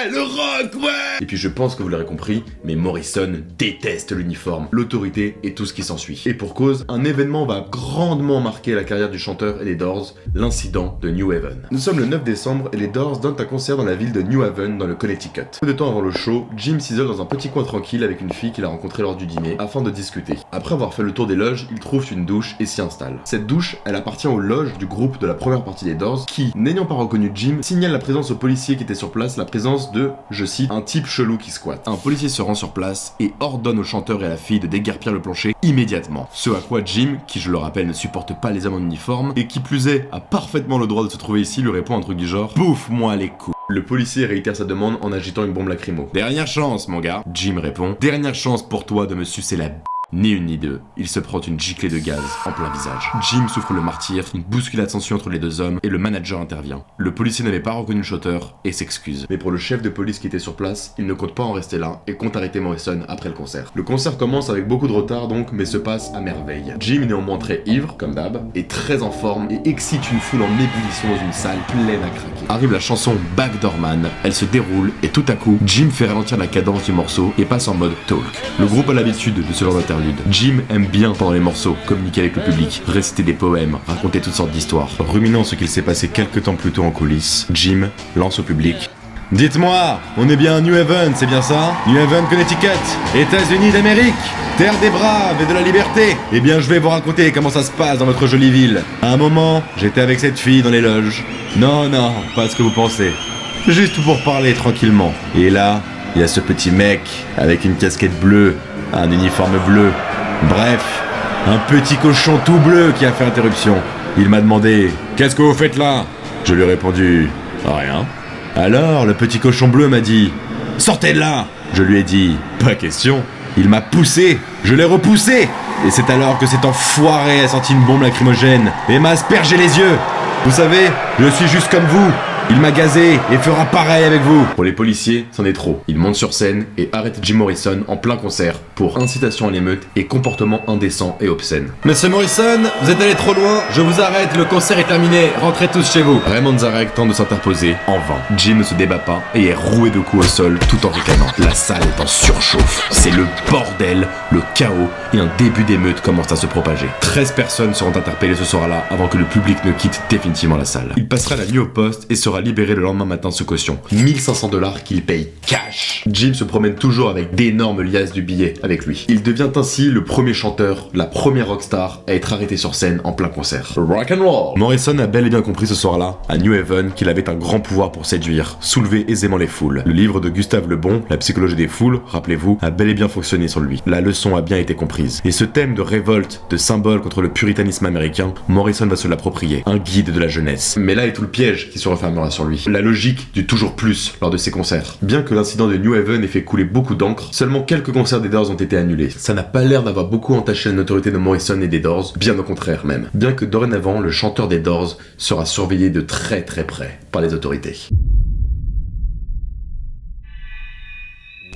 ouais, le rock, ouais. Et puis je pense que vous l'aurez compris, mais Morrison déteste l'uniforme, l'autorité et tout ce qui s'ensuit. Et pour cause, un événement va grandement marquer la carrière du chanteur et des Doors, l'incident de New Haven. Nous sommes le 9 décembre et les Doors donnent un concert dans la ville de New Haven, dans le Connecticut. Peu de temps avant le show, Jim s'isole dans un petit coin tranquille avec une fille qu'il a rencontrée lors du dîner, afin de discuter. Après avoir fait le tour des loges, il trouve une douche et s'y installe. Cette douche, elle appartient aux loges du groupe de la première partie des Doors, qui, n'ayant pas reconnu Jim, signale la présence aux policiers qui étaient sur place, la présence de, je cite, un type chelou qui squatte. Un policier se rend sur place et ordonne au chanteur et à la fille de déguerpir le plancher immédiatement. Ce à quoi Jim, qui je le rappelle ne supporte pas les hommes en uniforme, et qui plus est a parfaitement le droit de se trouver ici, lui répond un truc du genre « Bouffe-moi les coups ». Le policier réitère sa demande en agitant une bombe lacrymo. « Dernière chance mon gars ». Jim répond « Dernière chance pour toi de me sucer la b***. » Ni une ni deux, il se prend une giclée de gaz en plein visage. Jim souffre le martyr, une bousculade s'ensuit entre les deux hommes et le manager intervient. Le policier n'avait pas reconnu le chanteur et s'excuse. Mais pour le chef de police qui était sur place, il ne compte pas en rester là et compte arrêter Morrison après le concert. Le concert commence avec beaucoup de retard donc, mais se passe à merveille. Jim est néanmoins très ivre, comme d'hab, est très en forme et excite une foule en ébullition dans une salle pleine à craquer. Arrive la chanson Backdoor Man, elle se déroule et tout à coup, Jim fait ralentir la cadence du morceau et passe en mode talk. Le groupe a l'habitude de ce genre d'interlude. Jim aime bien pendant les morceaux communiquer avec le public, réciter des poèmes, raconter toutes sortes d'histoires. Ruminant ce qu'il s'est passé quelques temps plus tôt en coulisses, Jim lance au public « Dites-moi, on est bien à New Haven, c'est bien ça? New Haven, Connecticut, États-Unis d'Amérique, terre des braves et de la liberté. Eh bien je vais vous raconter comment ça se passe dans votre jolie ville. À un moment, j'étais avec cette fille dans les loges. Non, pas ce que vous pensez. Juste pour parler tranquillement. Et là, il y a ce petit mec avec une casquette bleue, un uniforme bleu. Bref, un petit cochon tout bleu qui a fait interruption. Il m'a demandé « Qu'est-ce que vous faites là ?» Je lui ai répondu « Rien ». Alors, le petit cochon bleu m'a dit « Sortez de là !» Je lui ai dit « Pas question ». Il m'a poussé, je l'ai repoussé. Et c'est alors que cet enfoiré a senti une bombe lacrymogène et m'a aspergé les yeux. Vous savez, je suis juste comme vous. Il m'a gazé et fera pareil avec vous. Pour les policiers, c'en est trop. Ils montent sur scène et arrêtent Jim Morrison en plein concert pour incitation à l'émeute et comportement indécent et obscène. Monsieur Morrison, vous êtes allé trop loin, je vous arrête, le concert est terminé, rentrez tous chez vous. Raymond Zarek tente de s'interposer, en vain. Jim ne se débat pas et est roué de coups au sol tout en ricanant. La salle est en surchauffe. C'est le bordel, le chaos et un début d'émeute commence à se propager. 13 personnes seront interpellées ce soir-là avant que le public ne quitte définitivement la salle. Il passera la nuit au poste et sera libéré le lendemain matin sous caution. 1500$ qu'il paye cash. Jim se promène toujours avec d'énormes liasses de billets avec lui. Il devient ainsi le premier chanteur, la première rockstar à être arrêté sur scène en plein concert. Rock and roll. Morrison a bel et bien compris ce soir-là, à New Haven, qu'il avait un grand pouvoir pour séduire, soulever aisément les foules. Le livre de Gustave Le Bon, La psychologie des foules, rappelez-vous, a bel et bien fonctionné sur lui. La leçon a bien été comprise. Et ce thème de révolte, de symbole contre le puritanisme américain, Morrison va se l'approprier. Un guide de la jeunesse. Mais là est tout le piège qui se refermera sur lui. La logique du toujours plus lors de ses concerts. Bien que l'incident de New Haven ait fait couler beaucoup d'encre, seulement quelques concerts des Doors ont été annulés. Ça n'a pas l'air d'avoir beaucoup entaché la notoriété de Morrison et des Doors, bien au contraire même. Bien que dorénavant, le chanteur des Doors sera surveillé de très très près par les autorités.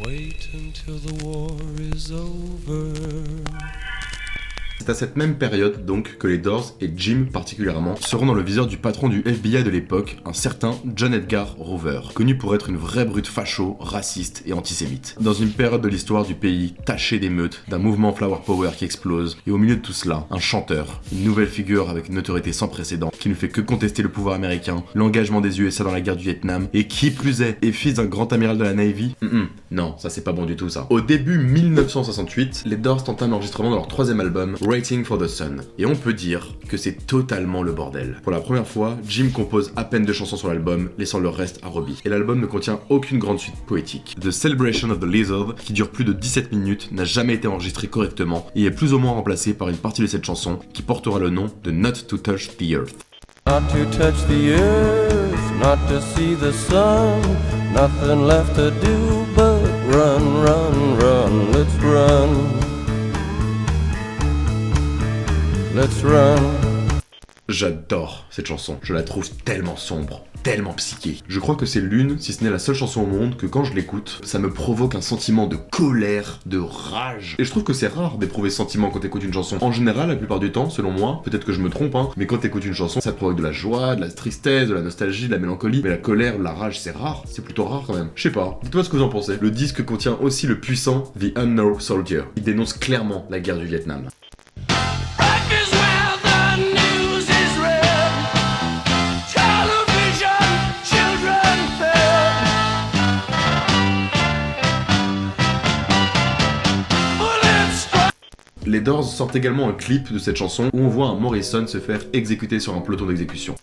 Wait until the war is over. C'est à cette même période donc que les Doors, et Jim particulièrement, seront dans le viseur du patron du FBI de l'époque, un certain John Edgar Hoover, connu pour être une vraie brute facho, raciste et antisémite. Dans une période de l'histoire du pays tachée d'émeutes, d'un mouvement Flower Power qui explose, et au milieu de tout cela, un chanteur, une nouvelle figure avec une notoriété sans précédent, qui ne fait que contester le pouvoir américain, l'engagement des USA dans la guerre du Vietnam, et qui plus est fils d'un grand amiral de la Navy. Non, ça c'est pas bon du tout ça. Au début 1968, les Doors tentent un enregistrement de leur troisième album, Waiting for the Sun, et on peut dire que c'est totalement le bordel. Pour la première fois, Jim compose à peine 2 chansons sur l'album, laissant le reste à Robbie. Et l'album ne contient aucune grande suite poétique. The Celebration of the Lizard, qui dure plus de 17 minutes, n'a jamais été enregistré correctement et est plus ou moins remplacé par une partie de cette chanson qui portera le nom de Not to Touch the Earth. Not to touch the earth, not to see the sun, nothing left to do but run, run, run, let's run. Let's run. J'adore cette chanson, je la trouve tellement sombre, tellement psyché. Je crois que c'est l'une, si ce n'est la seule chanson au monde, que quand je l'écoute, ça me provoque un sentiment de colère, de rage. Et je trouve que c'est rare d'éprouver ce sentiment quand t'écoutes une chanson. En général, la plupart du temps, selon moi, peut-être que je me trompe, mais quand t'écoutes une chanson, ça te provoque de la joie, de la tristesse, de la nostalgie, de la mélancolie. Mais la colère, la rage, c'est rare, c'est plutôt rare quand même. Je sais pas, dites-moi ce que vous en pensez. Le disque contient aussi le puissant The Unknown Soldier. Il dénonce clairement la guerre du Vietnam. Les Doors sortent également un clip de cette chanson où on voit un Morrison se faire exécuter sur un peloton d'exécution.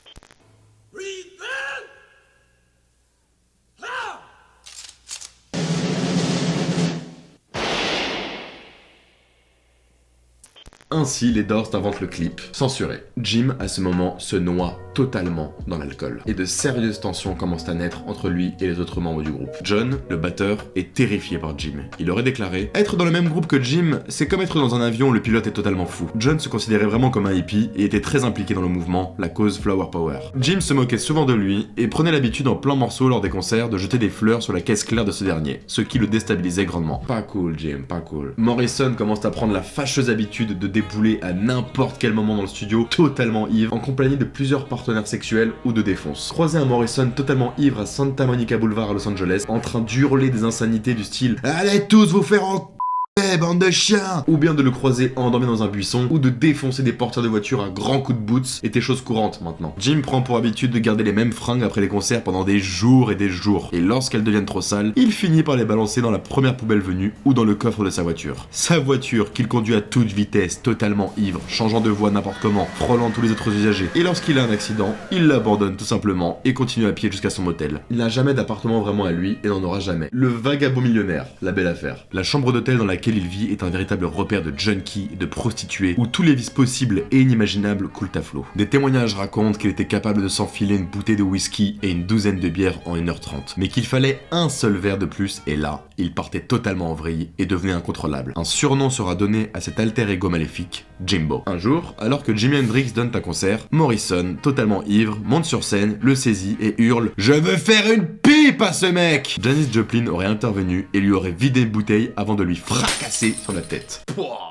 Ainsi, les Doors inventent le clip, censuré. Jim, à ce moment, se noie totalement dans l'alcool. Et de sérieuses tensions commencent à naître entre lui et les autres membres du groupe. John, le batteur, est terrifié par Jim. Il aurait déclaré « Être dans le même groupe que Jim, c'est comme être dans un avion où le pilote est totalement fou. » John se considérait vraiment comme un hippie et était très impliqué dans le mouvement, la cause Flower Power. Jim se moquait souvent de lui et prenait l'habitude en plein morceau lors des concerts de jeter des fleurs sur la caisse claire de ce dernier, ce qui le déstabilisait grandement. Pas cool, Jim, pas cool. Morrison commence à prendre la fâcheuse habitude de débouler à n'importe quel moment dans le studio, totalement ivre, en compagnie de plusieurs partenaires sexuels ou de défonce. Croiser un Morrison totalement ivre à Santa Monica Boulevard à Los Angeles, en train d'hurler des insanités du style « Allez tous vous faire en bande de chiens !» ou bien de le croiser endormi dans un buisson, ou de défoncer des porteurs de voitures à grands coups de boots étaient chose courante maintenant. Jim prend pour habitude de garder les mêmes fringues après les concerts pendant des jours, et lorsqu'elles deviennent trop sales, il finit par les balancer dans la première poubelle venue ou dans le coffre de sa voiture. Sa voiture qu'il conduit à toute vitesse, totalement ivre, changeant de voie n'importe comment, frôlant tous les autres usagers. Et lorsqu'il a un accident, il l'abandonne tout simplement et continue à pied jusqu'à son motel. Il n'a jamais d'appartement vraiment à lui et n'en aura jamais. Le vagabond millionnaire, la belle affaire. La chambre d'hôtel dans laquelle il vit est un véritable repère de junkies et de prostituées où tous les vices possibles et inimaginables coulent à flot. Des témoignages racontent qu'il était capable de s'enfiler une bouteille de whisky et une douzaine de bières en 1h30, mais qu'il fallait un seul verre de plus et là, il partait totalement en vrille et devenait incontrôlable. Un surnom sera donné à cet alter ego maléfique, Jimbo. Un jour, alors que Jimi Hendrix donne un concert, Morrison, totalement ivre, monte sur scène, le saisit et hurle « Je veux faire une pipe à ce mec !» Janis Joplin aurait intervenu et lui aurait vidé une bouteille avant de lui fracasser sur la tête.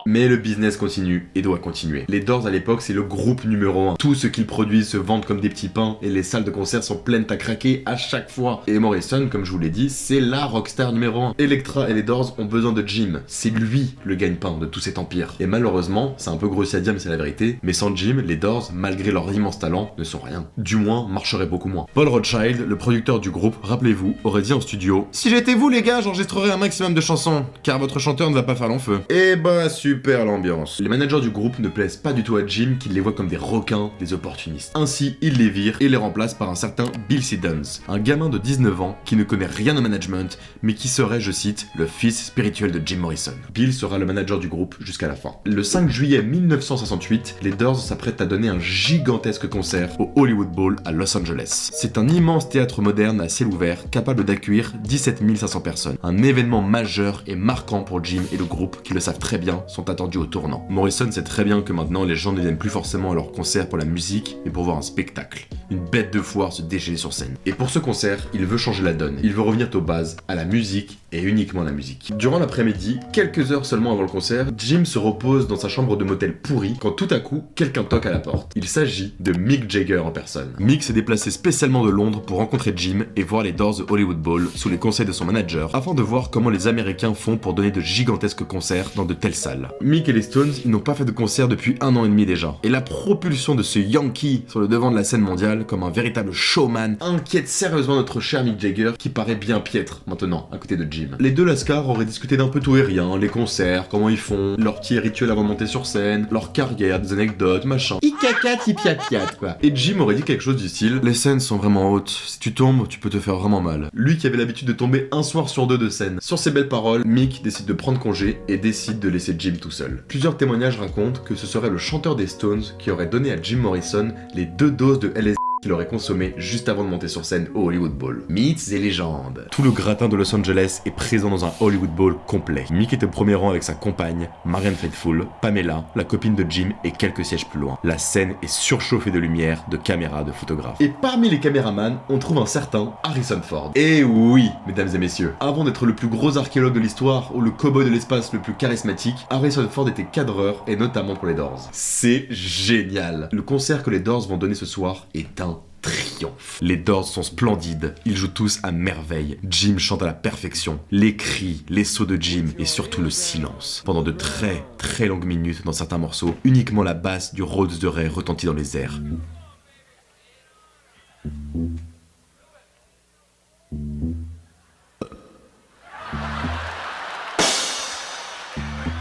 Mais le business continue et doit continuer. Les Doors à l'époque c'est le groupe numéro 1. Tout ce qu'ils produisent se vendent comme des petits pains et les salles de concert sont pleines à craquer à chaque fois. Et Morrison, comme je vous l'ai dit, c'est la rockstar numéro 1. Elektra et les Doors ont besoin de Jim. C'est lui le gagne-pain de tout cet empire. Et malheureusement, c'est un peu grossier à dire mais c'est la vérité, mais sans Jim, les Doors, malgré leur immense talent, ne sont rien. Du moins, marcheraient beaucoup moins. Paul Rothchild, le producteur du groupe, rappelez-vous, aurait dit en studio « Si j'étais vous les gars, j'enregistrerais un maximum de chansons, car votre chanteur ne va pas faire long feu. » Et bah super l'ambiance. Les managers du groupe ne plaisent pas du tout à Jim qui les voit comme des requins, des opportunistes. Ainsi, il les vire et les remplace par un certain Bill Siddons, un gamin de 19 ans qui ne connaît rien au management, mais qui serait, je cite, le fils spirituel de Jim Morrison. Bill sera le manager du groupe jusqu'à la fin. Le 5 juillet 1968, les Doors s'apprêtent à donner un gigantesque concert au Hollywood Bowl à Los Angeles. C'est un immense théâtre moderne à ciel ouvert capable d'accueillir 17 500 personnes. Un événement majeur et marquant pour Jim et le groupe qui le savent très bien sont attendus au tournant. Morrison sait très bien que maintenant les gens ne viennent plus forcément à leur concert pour la musique, mais pour voir un spectacle. Une bête de foire se déchaîner sur scène. Et pour ce concert, il veut changer la donne. Il veut revenir aux bases, à la musique et et uniquement la musique. Durant l'après-midi, quelques heures seulement avant le concert, Jim se repose dans sa chambre de motel pourrie quand tout à coup, quelqu'un toque à la porte. Il s'agit de Mick Jagger en personne. Mick s'est déplacé spécialement de Londres pour rencontrer Jim et voir les Doors de Hollywood Bowl sous les conseils de son manager afin de voir comment les Américains font pour donner de gigantesques concerts dans de telles salles. Mick et les Stones, ils n'ont pas fait de concert depuis 1 an et demi déjà. Et la propulsion de ce Yankee sur le devant de la scène mondiale comme un véritable showman inquiète sérieusement notre cher Mick Jagger qui paraît bien piètre maintenant à côté de Jim. Les deux lascars auraient discuté d'un peu tout et rien, les concerts, comment ils font, leurs petits rituels avant de monter sur scène, leur carrière, des anecdotes, machin. Ikaka tipiapiat quoi. Et Jim aurait dit quelque chose du style: les scènes sont vraiment hautes, si tu tombes, tu peux te faire vraiment mal. Lui qui avait l'habitude de tomber un soir sur 2 de scène. Sur ces belles paroles, Mick décide de prendre congé et décide de laisser Jim tout seul. Plusieurs témoignages racontent que ce serait le chanteur des Stones qui aurait donné à Jim Morrison les 2 doses de LSD qu'il aurait consommé juste avant de monter sur scène au Hollywood Bowl. Mythes et légendes. Tout le gratin de Los Angeles est présent dans un Hollywood Bowl complet. Mick est au premier rang avec sa compagne, Marianne Faithfull, Pamela, la copine de Jim et quelques sièges plus loin. La scène est surchauffée de lumière, de caméras, de photographes. Et parmi les caméramans, on trouve un certain Harrison Ford. Et oui, mesdames et messieurs, avant d'être le plus gros archéologue de l'histoire ou le cow-boy de l'espace le plus charismatique, Harrison Ford était cadreur et notamment pour les Doors. C'est génial. Le concert que les Doors vont donner ce soir est un triomphe. Les Doors sont splendides, ils jouent tous à merveille. Jim chante à la perfection, les cris, les sauts de Jim et surtout le silence. Pendant de très longues minutes dans certains morceaux, uniquement la basse du Rhodes de Ray retentit dans les airs.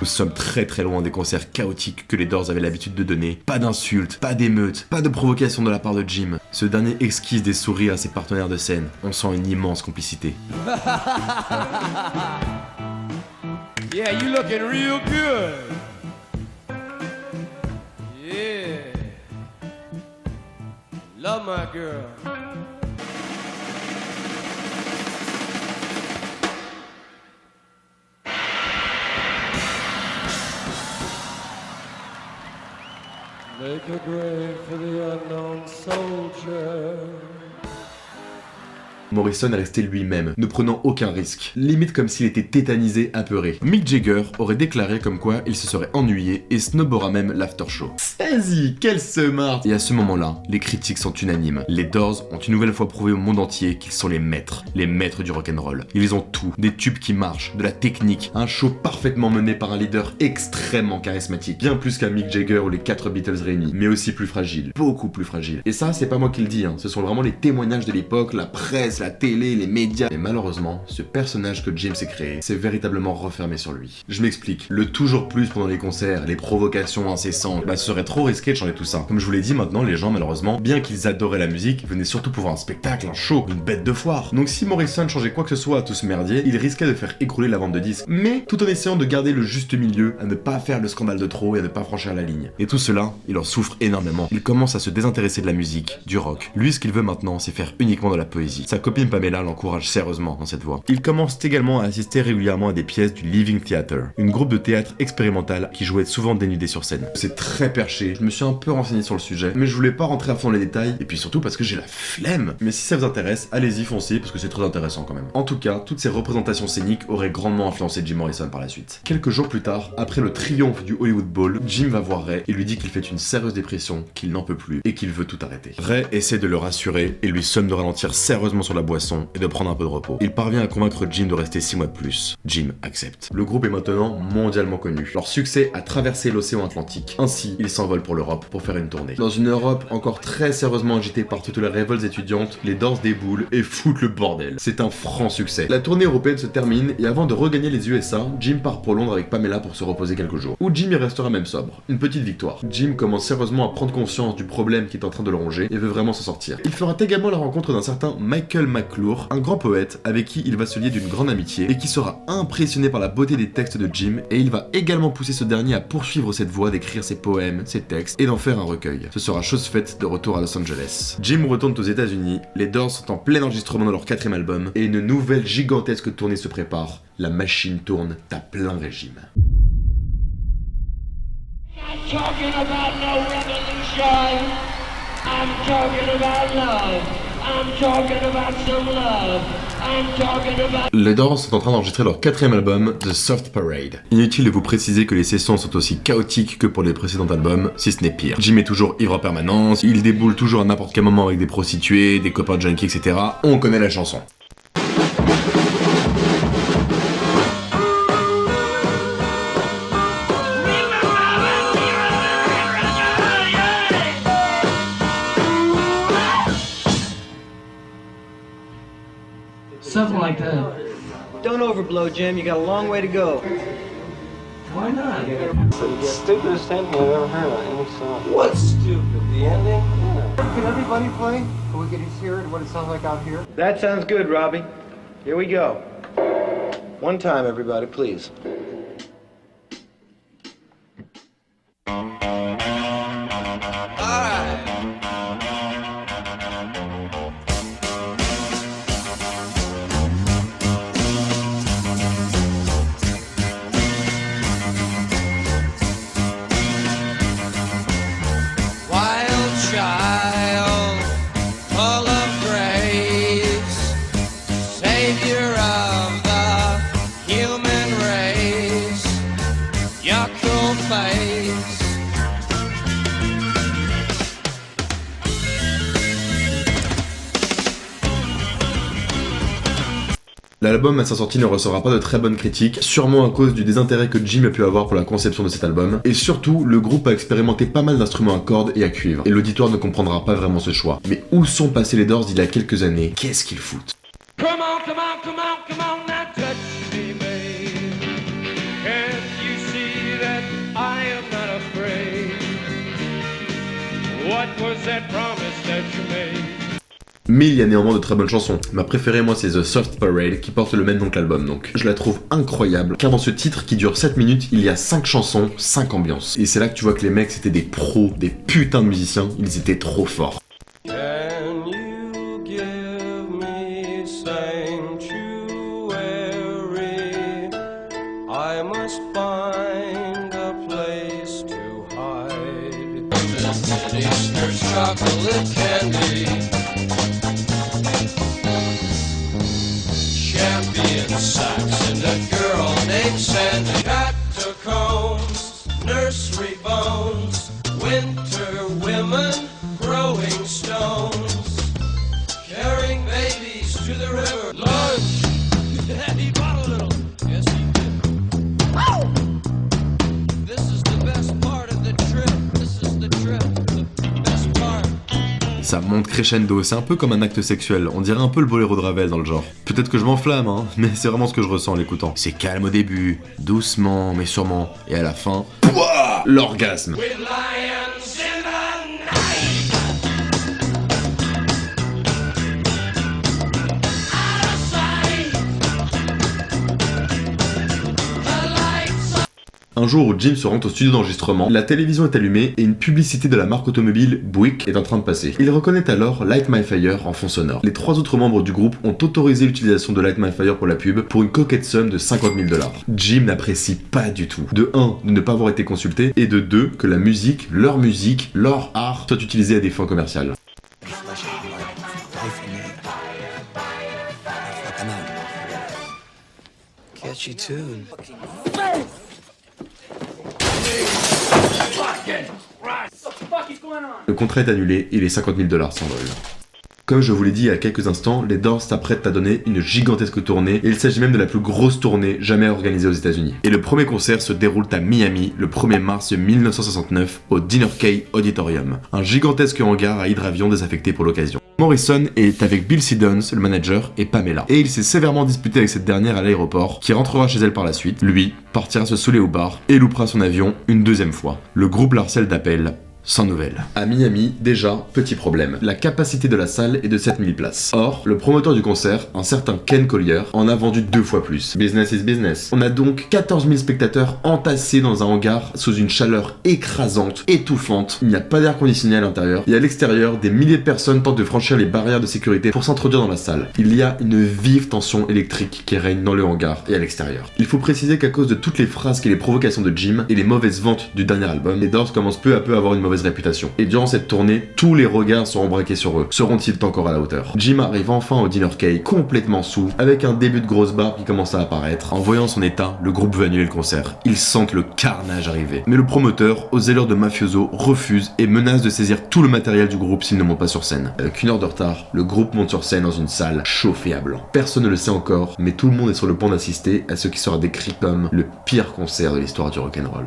Nous sommes très loin des concerts chaotiques que les Doors avaient l'habitude de donner. Pas d'insultes, pas d'émeutes, pas de provocation de la part de Jim. Ce dernier esquisse des sourires à ses partenaires de scène. On sent une immense complicité. Yeah, you looking real good. Yeah. Love my girl. Make a grave for the unknown soldier. Morrison est resté lui-même, ne prenant aucun risque, limite comme s'il était tétanisé, apeuré. Mick Jagger aurait déclaré comme quoi il se serait ennuyé et snobera même l'after show. Vas-y, quel smart! Et à ce moment-là, les critiques sont unanimes. Les Doors ont une nouvelle fois prouvé au monde entier qu'ils sont les maîtres du rock'n'roll. Ils ont tout, des tubes qui marchent, de la technique, un show parfaitement mené par un leader extrêmement charismatique, bien plus qu'un Mick Jagger ou les 4 Beatles réunis, mais aussi plus fragile, beaucoup plus fragile. Et ça, c'est pas moi qui le dis, hein. Ce sont vraiment les témoignages de l'époque, la presse, la télé, les médias. Et malheureusement, ce personnage que Jim s'est créé s'est véritablement refermé sur lui. Je m'explique. Le toujours plus pendant les concerts, les provocations incessantes, ce serait trop risqué de changer tout ça. Comme je vous l'ai dit, maintenant, les gens, malheureusement, bien qu'ils adoraient la musique, venaient surtout pour voir un spectacle, un show, une bête de foire. Donc si Morrison changeait quoi que ce soit à tout ce merdier, il risquait de faire écrouler la vente de disques. Mais tout en essayant de garder le juste milieu, à ne pas faire le scandale de trop et à ne pas franchir la ligne. Et tout cela, il en souffre énormément. Il commence à se désintéresser de la musique, du rock. Lui, ce qu'il veut maintenant, c'est faire uniquement de la poésie. Sa copine Pamela l'encourage sérieusement dans cette voie. Il commence également à assister régulièrement à des pièces du Living Theatre, une groupe de théâtre expérimental qui jouait souvent dénudé sur scène. C'est très perché, je me suis un peu renseigné sur le sujet, mais je voulais pas rentrer à fond dans les détails, et puis surtout parce que j'ai la flemme. Mais si ça vous intéresse, allez-y, foncez, parce que c'est très intéressant quand même. En tout cas, toutes ces représentations scéniques auraient grandement influencé Jim Morrison par la suite. Quelques jours plus tard, après le triomphe du Hollywood Bowl, Jim va voir Ray et lui dit qu'il fait une sérieuse dépression, qu'il n'en peut plus, et qu'il veut tout arrêter. Ray essaie de le rassurer, et lui somme de ralentir sérieusement sur la boisson, et de prendre un peu de repos. Il parvient à convaincre Jim de rester 6 mois de plus. Jim accepte. Le groupe est maintenant mondialement connu. Leur succès a traversé l'océan Atlantique. Ainsi, ils s'envolent pour l'Europe pour faire une tournée. Dans une Europe encore très sérieusement agitée par toutes les révoltes étudiantes, les Doors déboulent et foutent le bordel. C'est un franc succès. La tournée européenne se termine et avant de regagner les USA, Jim part pour Londres avec Pamela pour se reposer quelques jours. Où Jim y restera même sobre. Une petite victoire. Jim commence sérieusement à prendre conscience du problème qui est en train de le ronger et veut vraiment s'en sortir. Il fera également la rencontre d'un certain Michael McClure, un grand poète avec qui il va se lier d'une grande amitié et qui sera impressionné par la beauté des textes de Jim, et il va également pousser ce dernier à poursuivre cette voie d'écrire ses poèmes, ses textes et d'en faire un recueil. Ce sera chose faite de retour à Los Angeles. Jim retourne aux États-Unis, les Doors sont en plein enregistrement de leur 4e album et une nouvelle gigantesque tournée se prépare. La machine tourne à plein régime. I'm talking about no revolution. I'm talking about love. I'm talking about some love. I'm talking about... Les Doors sont en train d'enregistrer leur 4e album, The Soft Parade. Inutile de vous préciser que les sessions sont aussi chaotiques que pour les précédents albums, si ce n'est pire. Jim est toujours ivre en permanence, il déboule toujours à n'importe quel moment avec des prostituées, des copains junkies, etc. On connaît la chanson. Something like that. Don't overblow, Jim. You got a long way to go. Why not? It's the stupidest ending I've ever heard of any song. What's stupid? The ending? Can everybody play? Can we get to hear what it sounds like out here? That sounds good, Robbie. Here we go. One time, everybody, please. Child, full of grace, savior of the human race, your cool face. L'album à sa sortie ne recevra pas de très bonnes critiques, sûrement à cause du désintérêt que Jim a pu avoir pour la conception de cet album, et surtout, le groupe a expérimenté pas mal d'instruments à cordes et à cuivre, et l'auditoire ne comprendra pas vraiment ce choix. Mais où sont passés les Doors d'il y a quelques années? Qu'est-ce qu'ils foutent? Come on, come on, come on, come on, now touch me, babe. Can't you see that I am not afraid? What was that promise that you made? Mais il y a néanmoins de très bonnes chansons. Ma préférée, moi, c'est The Soft Parade, qui porte le même nom que l'album, donc. Je la trouve incroyable, car dans ce titre, qui dure 7 minutes, il y a 5 chansons, 5 ambiances. Et c'est là que tu vois que les mecs, c'était des pros, des putains de musiciens, ils étaient trop forts. Can you give me sanctuary? I must find a place to hide. Easter's chocolate candy. Champion sacks and a girl named Sandy. Catacombs, nursery bones, winter women, growing stones, carrying babies to the river. Lunch, he bought a little. Yes, he did. Oh! This is the best part of the trip. This is the trip, the best part. Ça monte crescendo, c'est un peu comme un acte sexuel, on dirait un peu le boléro de Ravel dans le genre. Peut-être que je m'enflamme, hein, mais c'est vraiment ce que je ressens en l'écoutant. C'est calme au début, doucement, mais sûrement, et à la fin, pouah, l'orgasme. With lions in the night. Out of sight. The lights are... Un jour où Jim se rend au studio d'enregistrement, la télévision est allumée et une publicité de la marque automobile Buick est en train de passer. Il reconnaît alors Light My Fire en fond sonore. Les 3 autres membres du groupe ont autorisé l'utilisation de Light My Fire pour la pub pour une coquette somme de $50 000. Jim n'apprécie pas du tout. De 1, de ne pas avoir été consulté, et de 2, que la musique, leur art, soit utilisé à des fins commerciales. Catchy tune. Le contrat est annulé et les $50 000 s'envolent. Comme je vous l'ai dit il y a quelques instants, les Doors s'apprêtent à donner une gigantesque tournée, et il s'agit même de la plus grosse tournée jamais organisée aux États-Unis. Et le premier concert se déroule à Miami le 1er mars 1969 au Dinner Key Auditorium, un gigantesque hangar à hydravion désaffecté pour l'occasion. Morrison est avec Bill Siddons, le manager, et Pamela. Et il s'est sévèrement disputé avec cette dernière à l'aéroport, qui rentrera chez elle par la suite. Lui partira se saouler au bar et loupera son avion une 2e fois. Le groupe l'harcèle d'appels. Sans nouvelles. À Miami, déjà, petit problème. La capacité de la salle est de 7000 places. Or, le promoteur du concert, un certain Ken Collier, en a vendu 2 fois plus. Business is business. On a donc 14 000 spectateurs entassés dans un hangar sous une chaleur écrasante, étouffante. Il n'y a pas d'air conditionné à l'intérieur. Et à l'extérieur, des milliers de personnes tentent de franchir les barrières de sécurité pour s'introduire dans la salle. Il y a une vive tension électrique qui règne dans le hangar et à l'extérieur. Il faut préciser qu'à cause de toutes les frasques et les provocations de Jim et les mauvaises ventes du dernier album, les Doors commencent peu à peu à avoir une mauvaise mauvaise réputation. Et durant cette tournée, tous les regards seront braqués sur eux. Seront-ils encore à la hauteur? Jim arrive enfin au Dinner Cake, complètement sous, avec un début de grosse barbe qui commence à apparaître. En voyant son état, le groupe veut annuler le concert. Ils sentent le carnage arriver. Mais le promoteur, aux allures de mafioso, refuse et menace de saisir tout le matériel du groupe s'ils ne montent pas sur scène. Avec 1 heure de retard, le groupe monte sur scène dans une salle chauffée à blanc. Personne ne le sait encore, mais tout le monde est sur le point d'assister à ce qui sera décrit comme le pire concert de l'histoire du rock'n'roll.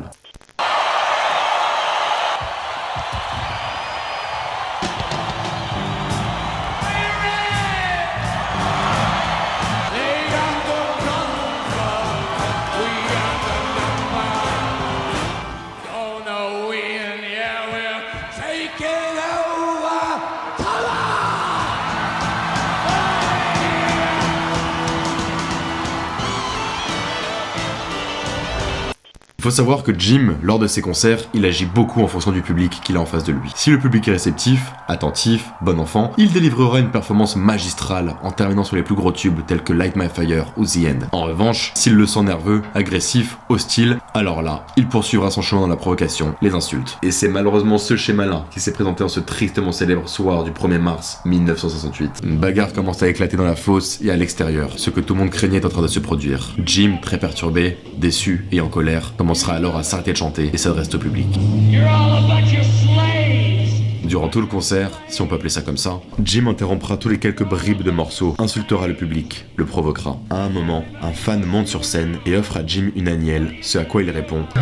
Il faut savoir que Jim, lors de ses concerts, il agit beaucoup en fonction du public qu'il a en face de lui. Si le public est réceptif, attentif, bon enfant, il délivrera une performance magistrale en terminant sur les plus gros tubes tels que Light My Fire ou The End. En revanche, s'il le sent nerveux, agressif, hostile, alors là, il poursuivra son chemin dans la provocation, les insultes. Et c'est malheureusement ce schéma-là qui s'est présenté en ce tristement célèbre soir du 1er mars 1968. Une bagarre commence à éclater dans la fosse et à l'extérieur. Ce que tout le monde craignait est en train de se produire. Jim, très perturbé, déçu et en colère, commencera alors à s'arrêter de chanter et s'adresse au public. Durant tout le concert, si on peut appeler ça comme ça, Jim interrompra tous les quelques bribes de morceaux, insultera le public, le provoquera. À un moment, un fan monte sur scène et offre à Jim une agnelle, ce à quoi il répond «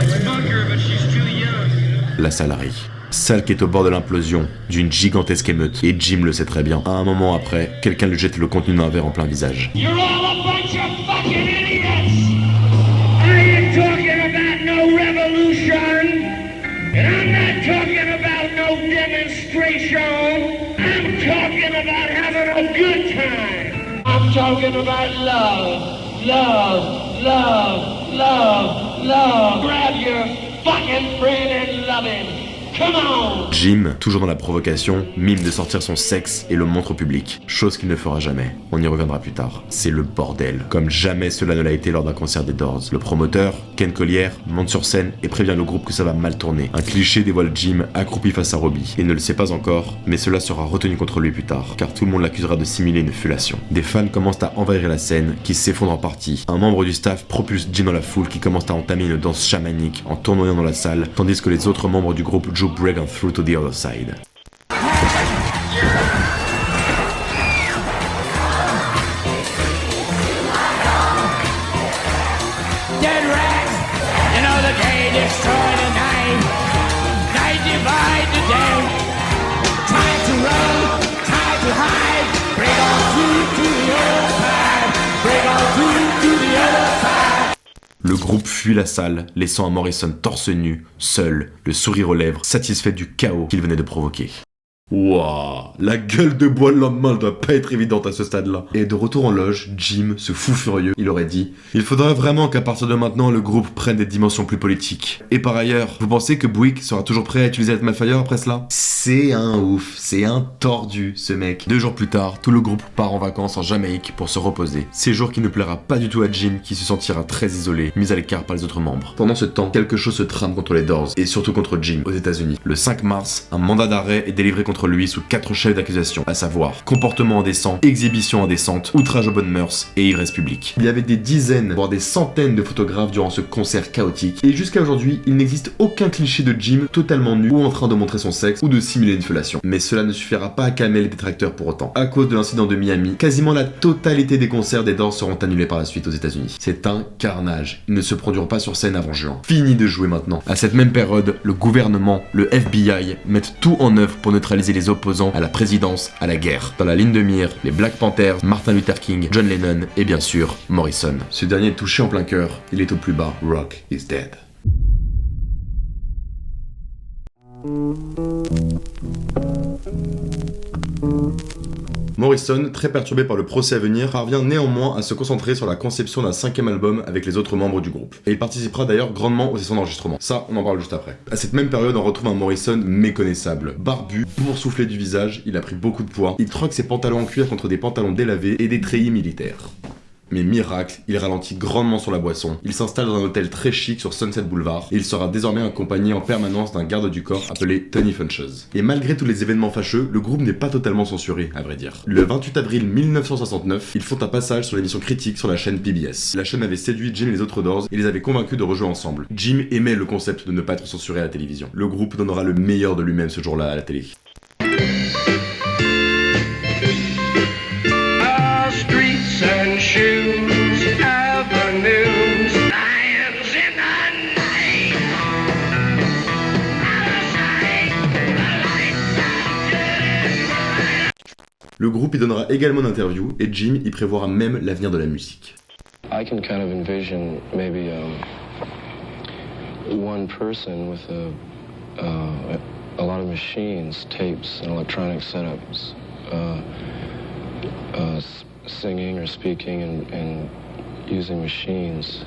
La salle rit ». Salle qui est au bord de l'implosion, d'une gigantesque émeute, et Jim le sait très bien. À un moment après, quelqu'un lui jette le contenu d'un verre en plein visage. And I'm not talking about no demonstration. I'm talking about having a good time. I'm talking about love, love, love, love, love. Grab your fucking friend and love him. Come on! Jim, toujours dans la provocation, mime de sortir son sexe et le montre au public. Chose qu'il ne fera jamais. On y reviendra plus tard. C'est le bordel. Comme jamais cela ne l'a été lors d'un concert des Doors. Le promoteur, Ken Collier, monte sur scène et prévient le groupe que ça va mal tourner. Un cliché dévoile Jim accroupi face à Robbie. Il ne le sait pas encore, mais cela sera retenu contre lui plus tard, car tout le monde l'accusera de simuler une fellation. Des fans commencent à envahir la scène, qui s'effondre en partie. Un membre du staff propulse Jim dans la foule qui commence à entamer une danse chamanique en tournoyant dans la salle, tandis que les autres membres du groupe jouent Break On Through to the Other Side. Dead rats, you know the day destroy the night. Night divide the day. Try to run, try to hide. Break on through to the other side. Break on through to the other side. Le groupe fuit la salle, laissant à Morrison torse nu, seul, le sourire aux lèvres, satisfait du chaos qu'il venait de provoquer. Wouah, la gueule de bois le lendemain ne doit pas être évidente à ce stade-là. Et de retour en loge, Jim, ce fou furieux, il aurait dit « Il faudrait vraiment qu'à partir de maintenant, le groupe prenne des dimensions plus politiques. Et par ailleurs, vous pensez que Buick sera toujours prêt à utiliser Light My Fire après cela ?» C'est un ouf, c'est un tordu, ce mec. 2 jours plus tard, tout le groupe part en vacances en Jamaïque pour se reposer. Séjour qui ne plaira pas du tout à Jim, qui se sentira très isolé, mis à l'écart par les autres membres. Pendant ce temps, quelque chose se trame contre les Doors, et surtout contre Jim, aux États-Unis. Le 5 mars, un mandat d'arrêt est délivré contre lui sous 4 chefs d'accusation, à savoir comportement indécent, exhibition indécente, outrage aux bonnes mœurs et ivresse publique. Il y avait des dizaines, voire des centaines de photographes durant ce concert chaotique, et jusqu'à aujourd'hui, il n'existe aucun cliché de Jim totalement nu ou en train de montrer son sexe ou de simuler une fellation. Mais cela ne suffira pas à calmer les détracteurs pour autant. À cause de l'incident de Miami, quasiment la totalité des concerts des Doors seront annulés par la suite aux États-Unis. C'est un carnage. Ils ne se produiront pas sur scène avant juin. Fini de jouer maintenant. À cette même période, le gouvernement, le FBI mettent tout en œuvre pour neutraliser les opposants à la présidence, à la guerre. Dans la ligne de mire, les Black Panthers, Martin Luther King, John Lennon et bien sûr, Morrison. Ce dernier est touché en plein cœur, il est au plus bas, Rock is dead. Morrison, très perturbé par le procès à venir, parvient néanmoins à se concentrer sur la conception d'un 5e album avec les autres membres du groupe. Et il participera d'ailleurs grandement aux sessions d'enregistrement. Ça, on en parle juste après. À cette même période, on retrouve un Morrison méconnaissable. Barbu, boursouflé du visage, il a pris beaucoup de poids. Il troque ses pantalons en cuir contre des pantalons délavés et des treillis militaires. Mais miracle, il ralentit grandement sur la boisson. Il s'installe dans un hôtel très chic sur Sunset Boulevard et il sera désormais accompagné en permanence d'un garde du corps appelé Tony Funches. Et malgré tous les événements fâcheux, le groupe n'est pas totalement censuré, à vrai dire. Le 28 avril 1969, ils font un passage sur l'émission Critique sur la chaîne PBS. La chaîne avait séduit Jim et les autres Doors et les avait convaincus de rejouer ensemble. Jim aimait le concept de ne pas être censuré à la télévision. Le groupe donnera le meilleur de lui-même ce jour-là à la télé. Streets and shoes, avenues, lions in the night. Le groupe y donnera également une interview et Jim y prévoira même l'avenir de la musique. I can kind of envision maybe one person with a lot of machines, tapes, and electronic setups, singing or speaking and using machines.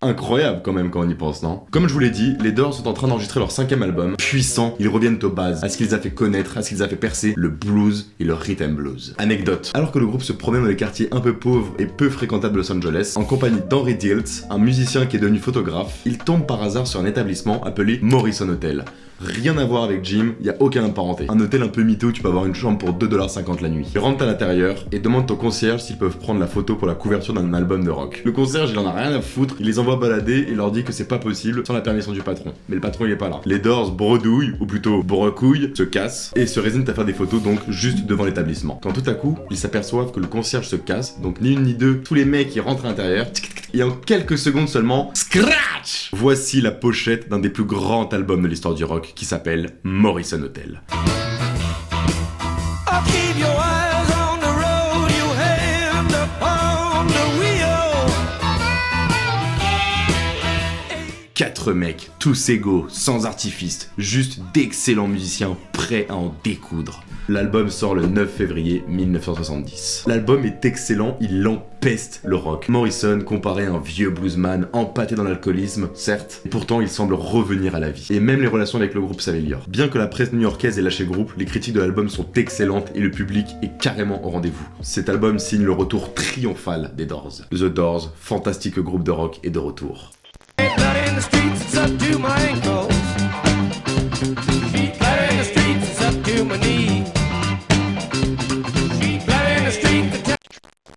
Incroyable quand même quand on y pense, non? Comme je vous l'ai dit, les Doors sont en train d'enregistrer leur 5e album. Puissant, ils reviennent aux bases, à ce qui les a fait connaître, à ce qui les a fait percer, le blues et le rhythm blues. Anecdote, alors que le groupe se promène dans les quartiers un peu pauvres et peu fréquentables de Los Angeles, en compagnie d'Henry Diltz, un musicien qui est devenu photographe, il tombe par hasard sur un établissement appelé Morrison Hotel. Rien à voir avec Jim, y a aucun lien de parenté. Un hôtel un peu mytho où tu peux avoir une chambre pour 2,50$ la nuit. Il rentre à l'intérieur et demande au concierge s'ils peuvent prendre la photo pour la couverture d'un album de rock. Le concierge il en a rien à foutre, il les envoie balader et leur dit que c'est pas possible sans la permission du patron. Mais le patron il est pas là. Les Doors bredouillent, ou plutôt brecouillent, se cassent et se résignent à faire des photos donc juste devant l'établissement. Quand tout à coup, ils s'aperçoivent que le concierge se casse, donc ni une ni deux, tous les mecs qui rentrent à l'intérieur, et en quelques secondes seulement, scratch! Voici la pochette d'un des plus grands albums de l'histoire du rock qui s'appelle Morrison Hotel. Keep your eyes on the road, your hand upon the wheel. 4 mecs, tous égaux, sans artifice, juste d'excellents musiciens prêts à en découdre. L'album sort le 9 février 1970. L'album est excellent, il empeste le rock. Morrison comparé à un vieux bluesman empâté dans l'alcoolisme, certes, et pourtant il semble revenir à la vie. Et même les relations avec le groupe s'améliorent. Bien que la presse new-yorkaise ait lâché le groupe, les critiques de l'album sont excellentes et le public est carrément au rendez-vous. Cet album signe le retour triomphal des Doors. The Doors, fantastique groupe de rock, est de retour.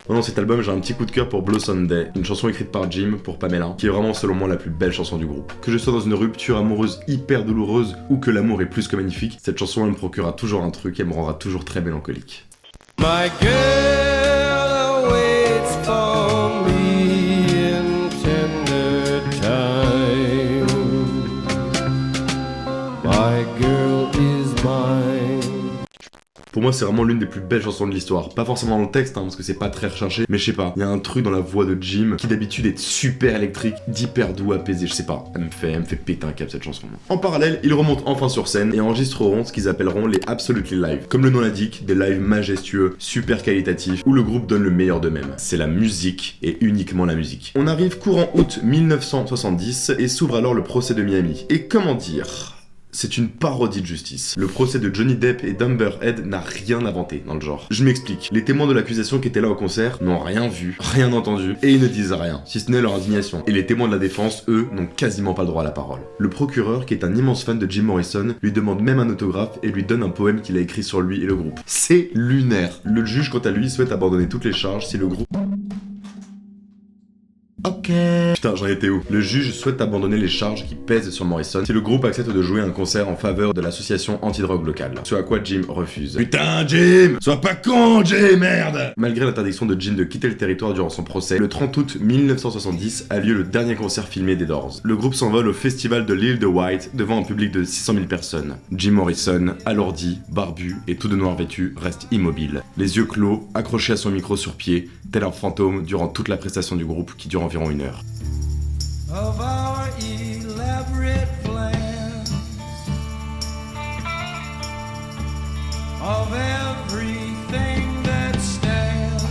Dans cet album, j'ai un petit coup de cœur pour Blue Sunday, une chanson écrite par Jim pour Pamela, qui est vraiment selon moi la plus belle chanson du groupe. Que je sois dans une rupture amoureuse hyper douloureuse ou que l'amour est plus que magnifique, cette chanson elle me procurera toujours un truc et me rendra toujours très mélancolique. My girl waits for me in tender time. My girl is mine. Pour moi, c'est vraiment l'une des plus belles chansons de l'histoire. Pas forcément dans le texte, parce que c'est pas très recherché, mais je sais pas, il y a un truc dans la voix de Jim qui d'habitude est super électrique, d'hyper doux, apaisé, je sais pas, elle me fait péter un câble cette chanson. En parallèle, ils remontent enfin sur scène et enregistreront ce qu'ils appelleront les Absolutely Live. Comme le nom l'indique, des lives majestueux, super qualitatifs, où le groupe donne le meilleur d'eux-mêmes. C'est la musique et uniquement la musique. On arrive courant août 1970 et s'ouvre alors le procès de Miami. Et comment dire ? C'est une parodie de justice. Le procès de Johnny Depp et d'Amber Heard n'a rien inventé dans le genre. Je m'explique. Les témoins de l'accusation qui étaient là au concert n'ont rien vu, rien entendu, et ils ne disent rien, si ce n'est leur indignation. Et les témoins de la défense, eux, n'ont quasiment pas le droit à la parole. Le procureur, qui est un immense fan de Jim Morrison, lui demande même un autographe et lui donne un poème qu'il a écrit sur lui et le groupe. C'est lunaire. Le juge, quant à lui, souhaite abandonner toutes les charges si le groupe... Ok. Putain, j'en étais où? Le juge souhaite abandonner les charges qui pèsent sur Morrison si le groupe accepte de jouer un concert en faveur de l'association anti-drogue locale. Ce à quoi Jim refuse. Putain, Jim! Sois pas con, Jim, merde! Malgré l'interdiction de Jim de quitter le territoire durant son procès, le 30 août 1970 a lieu le dernier concert filmé des Doors. Le groupe s'envole au festival de l'île de White devant un public de 600 000 personnes. Jim Morrison, alourdi, barbu et tout de noir vêtu, reste immobile. Les yeux clos, accroché à son micro sur pied, tel un fantôme durant toute la prestation du groupe qui dure environ 1 heure. Of our elaborate plans, of everything that stands.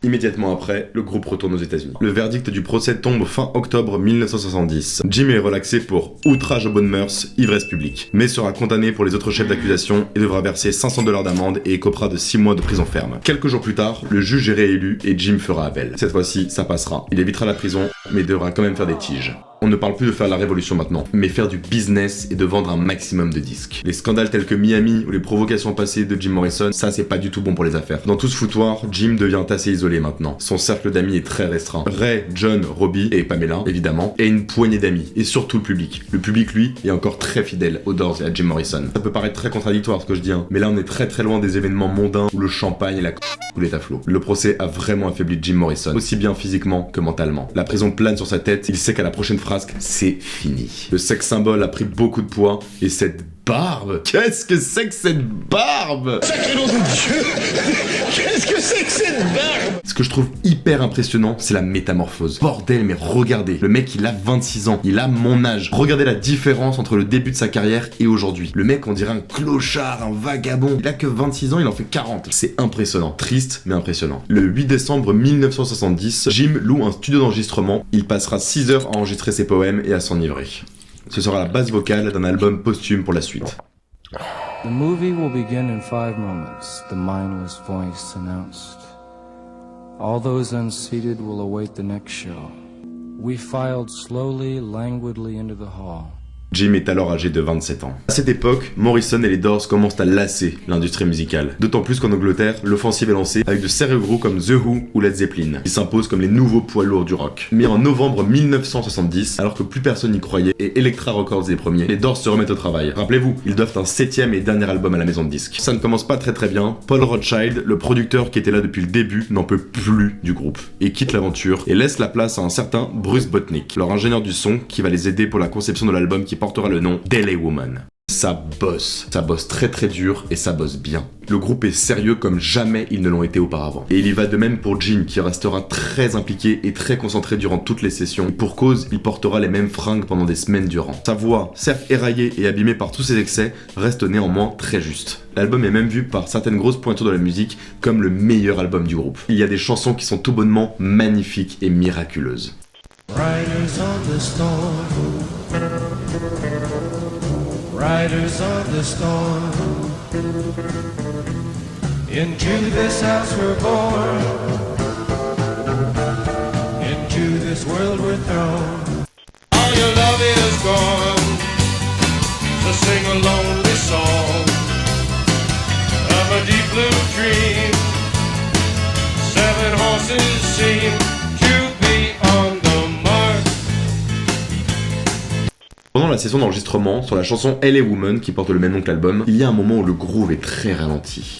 Immédiatement après, le groupe retourne aux États-Unis. Le verdict du procès tombe fin octobre 1970. Jim est relaxé pour outrage aux bonnes mœurs, ivresse publique, mais sera condamné pour les autres chefs d'accusation et devra verser $500 d'amende et écopera de 6 mois de prison ferme. Quelques jours plus tard, le juge est réélu et Jim fera appel. Cette fois-ci, ça passera. Il évitera la prison, mais devra quand même faire des tiges. On ne parle plus de faire la révolution maintenant, mais faire du business et de vendre un maximum de disques. Les scandales tels que Miami ou les provocations passées de Jim Morrison, ça c'est pas du tout bon pour les affaires. Dans tout ce foutoir, Jim devient assez isolé maintenant. Son cercle d'amis est très restreint. Ray, John, Robbie et Pamela, évidemment, et une poignée d'amis, et surtout le public. Le public, lui, est encore très fidèle aux Doors et à Jim Morrison. Ça peut paraître très contradictoire ce que je dis, mais là on est très loin des événements mondains où le champagne et la coulent à flot. Le procès a vraiment affaibli Jim Morrison, aussi bien physiquement que mentalement. La prison plane sur sa tête, il sait qu'à la prochaine frasque, c'est fini. Le sexe symbole a pris beaucoup de poids, et cette barbe, qu'est-ce que c'est que cette barbe? Sacré nom de Dieu! Qu'est-ce que c'est que cette barbe? Ce que je trouve hyper impressionnant, c'est la métamorphose. Bordel, mais regardez, le mec il a 26 ans, il a mon âge. Regardez la différence entre le début de sa carrière et aujourd'hui. Le mec on dirait un clochard, un vagabond. Il a que 26 ans, il en fait 40. C'est impressionnant, triste mais impressionnant. Le 8 décembre 1970, Jim loue un studio d'enregistrement. Il passera 6 heures à enregistrer ses poèmes et à s'enivrer. Ce sera la base vocale d'un album posthume pour la suite. The movie will begin in 5 moments, the mindless voice announced. All those unseated will await the next show. We filed slowly, languidly into the hall. Jim est alors âgé de 27 ans. À cette époque, Morrison et les Doors commencent à lasser l'industrie musicale. D'autant plus qu'en Angleterre, l'offensive est lancée avec de sérieux groupes comme The Who ou Led Zeppelin, qui s'imposent comme les nouveaux poids lourds du rock. Mais en novembre 1970, alors que plus personne n'y croyait et Elektra Records est les premiers, les Doors se remettent au travail. Rappelez-vous, ils doivent un 7e et dernier album à la maison de disques. Ça ne commence pas très bien. Paul Rothchild, le producteur qui était là depuis le début, n'en peut plus du groupe et quitte l'aventure et laisse la place à un certain Bruce Botnick, leur ingénieur du son qui va les aider pour la conception de l'album qui portera le nom d'L.A. Woman. Ça bosse très dur et ça bosse bien. Le groupe est sérieux comme jamais ils ne l'ont été auparavant. Et il y va de même pour Jim qui restera très impliqué et très concentré durant toutes les sessions. Et pour cause, il portera les mêmes fringues pendant des semaines durant. Sa voix, certes éraillée et abîmée par tous ses excès, reste néanmoins très juste. L'album est même vu par certaines grosses pointures de la musique comme le meilleur album du groupe. Il y a des chansons qui sont tout bonnement magnifiques et miraculeuses. Riders of the storm, riders of the storm, into this house we're born, into this world we're thrown. All your love is gone, to sing a lonely song of a deep blue dream. 7 horses seem to be on the mark. Pendant la session d'enregistrement, sur la chanson L.A. Woman, qui porte le même nom que l'album, il y a un moment où le groove est très ralenti.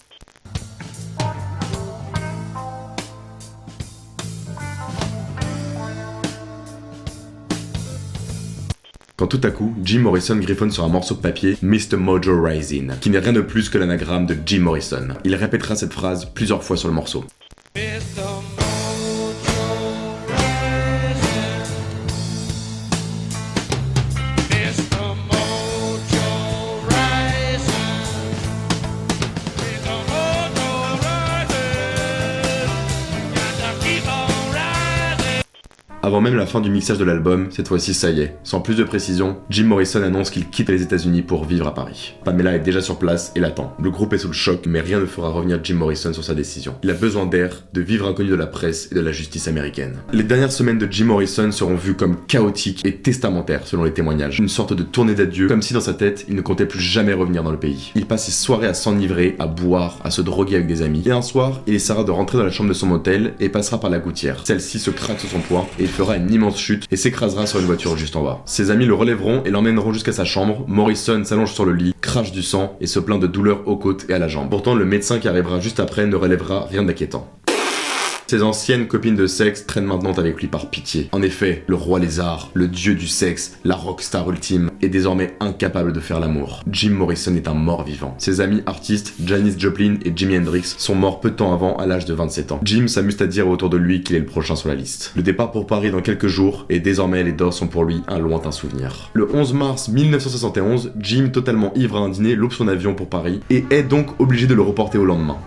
Quand tout à coup, Jim Morrison griffonne sur un morceau de papier Mr. Mojo Rising, qui n'est rien de plus que l'anagramme de Jim Morrison. Il répétera cette phrase plusieurs fois sur le morceau. Avant même la fin du mixage de l'album, cette fois-ci ça y est, sans plus de précision, Jim Morrison annonce qu'il quitte les États-Unis pour vivre à Paris. Pamela est déjà sur place et l'attend. Le groupe est sous le choc, mais rien ne fera revenir Jim Morrison sur sa décision. Il a besoin d'air, de vivre inconnu de la presse et de la justice américaine. Les dernières semaines de Jim Morrison seront vues comme chaotiques et testamentaires selon les témoignages. Une sorte de tournée d'adieu, comme si dans sa tête, il ne comptait plus jamais revenir dans le pays. Il passe ses soirées à s'enivrer, à boire, à se droguer avec des amis. Et un soir, il essaiera de rentrer dans la chambre de son motel et passera par la gouttière. Celle-ci se craque sous son poids et il fera une immense chute et s'écrasera sur une voiture juste en bas. Ses amis le relèveront et l'emmèneront jusqu'à sa chambre. Morrison s'allonge sur le lit, crache du sang et se plaint de douleurs aux côtes et à la jambe. Pourtant, le médecin qui arrivera juste après ne relèvera rien d'inquiétant. Ses anciennes copines de sexe traînent maintenant avec lui par pitié. En effet, le roi lézard, le dieu du sexe, la rockstar ultime, est désormais incapable de faire l'amour. Jim Morrison est un mort-vivant. Ses amis artistes, Janis Joplin et Jimi Hendrix, sont morts peu de temps avant, à l'âge de 27 ans. Jim s'amuse à dire autour de lui qu'il est le prochain sur la liste. Le départ pour Paris dans quelques jours, et désormais les Doors sont pour lui un lointain souvenir. Le 11 mars 1971, Jim, totalement ivre à un dîner, loupe son avion pour Paris, et est donc obligé de le reporter au lendemain.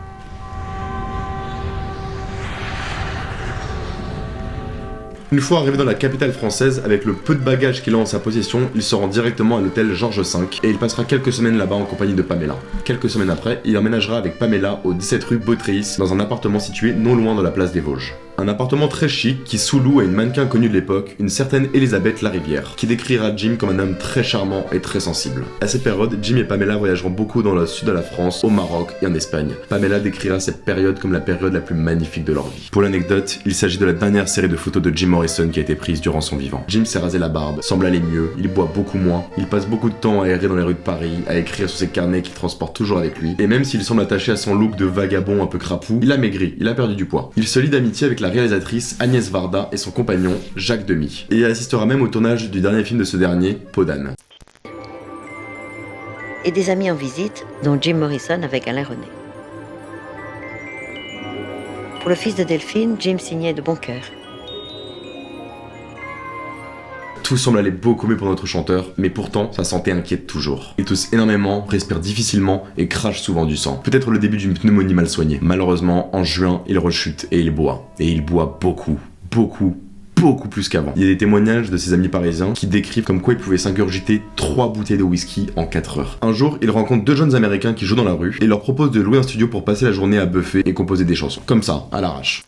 Une fois arrivé dans la capitale française, avec le peu de bagages qu'il a en sa possession, il se rend directement à l'hôtel Georges V et il passera quelques semaines là-bas en compagnie de Pamela. Quelques semaines après, il emménagera avec Pamela au 17 rue Bautréis dans un appartement situé non loin de la place des Vosges. Un appartement très chic qui sous-loue à une mannequin connue de l'époque, une certaine Elisabeth Larivière, qui décrira Jim comme un homme très charmant et très sensible. À cette période, Jim et Pamela voyageront beaucoup dans le sud de la France, au Maroc et en Espagne. Pamela décrira cette période comme la période la plus magnifique de leur vie. Pour l'anecdote, il s'agit de la dernière série de photos de Jim Morrison qui a été prise durant son vivant. Jim s'est rasé la barbe, semble aller mieux, il boit beaucoup moins, il passe beaucoup de temps à errer dans les rues de Paris, à écrire sur ses carnets qu'il transporte toujours avec lui, et même s'il semble attaché à son look de vagabond un peu crapou, il a maigri, il a perdu du poids. Il se lie d'amitié avec la réalisatrice Agnès Varda et son compagnon Jacques Demy, et il assistera même au tournage du dernier film de ce dernier, Podane. Et des amis en visite, dont Jim Morrison avec Alain René. Pour le fils de Delphine, Jim signait de bon cœur. Tout semble aller beaucoup mieux pour notre chanteur, mais pourtant, sa santé inquiète toujours. Il tousse énormément, respire difficilement et crache souvent du sang. Peut-être le début d'une pneumonie mal soignée. Malheureusement, en juin, il rechute et il boit. Et il boit beaucoup plus qu'avant. Il y a des témoignages de ses amis parisiens qui décrivent comme quoi il pouvait s'ingurgiter 3 bouteilles de whisky en 4 heures. Un jour, il rencontre 2 jeunes américains qui jouent dans la rue et leur propose de louer un studio pour passer la journée à buffer et composer des chansons. Comme ça, à l'arrache.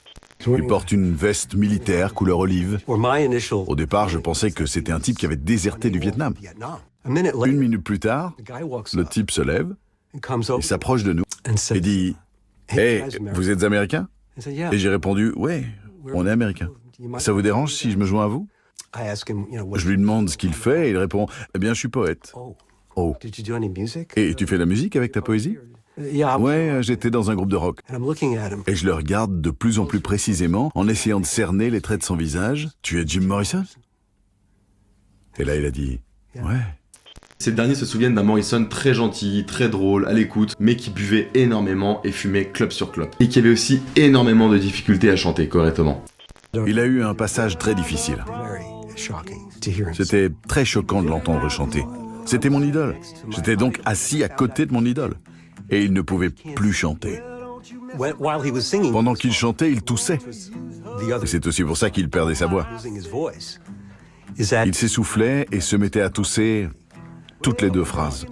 Il porte une veste militaire couleur olive. Au départ, je pensais que c'était un type qui avait déserté du Vietnam. 1 minute plus tard, le type se lève, il s'approche de nous et dit « Hey, vous êtes américain ?» Et j'ai répondu « Ouais, on est américain. Ça vous dérange si je me joins à vous ?» Je lui demande ce qu'il fait et il répond « Eh bien, je suis poète. » Oh. Et tu fais de la musique avec ta poésie ? Ouais, j'étais dans un groupe de rock. Et je le regarde de plus en plus précisément en essayant de cerner les traits de son visage. Tu es Jim Morrison ? Et là, il a dit « Ouais. » Ces derniers se souviennent d'un Morrison très gentil, très drôle, à l'écoute, mais qui buvait énormément et fumait clope sur clope. Et qui avait aussi énormément de difficultés à chanter correctement. Il a eu un passage très difficile. C'était très choquant de l'entendre chanter. C'était mon idole. J'étais donc assis à côté de mon idole. Et il ne pouvait plus chanter. Pendant qu'il chantait, il toussait. Et c'est aussi pour ça qu'il perdait sa voix. Il s'essoufflait et se mettait à tousser toutes les 2 phrases.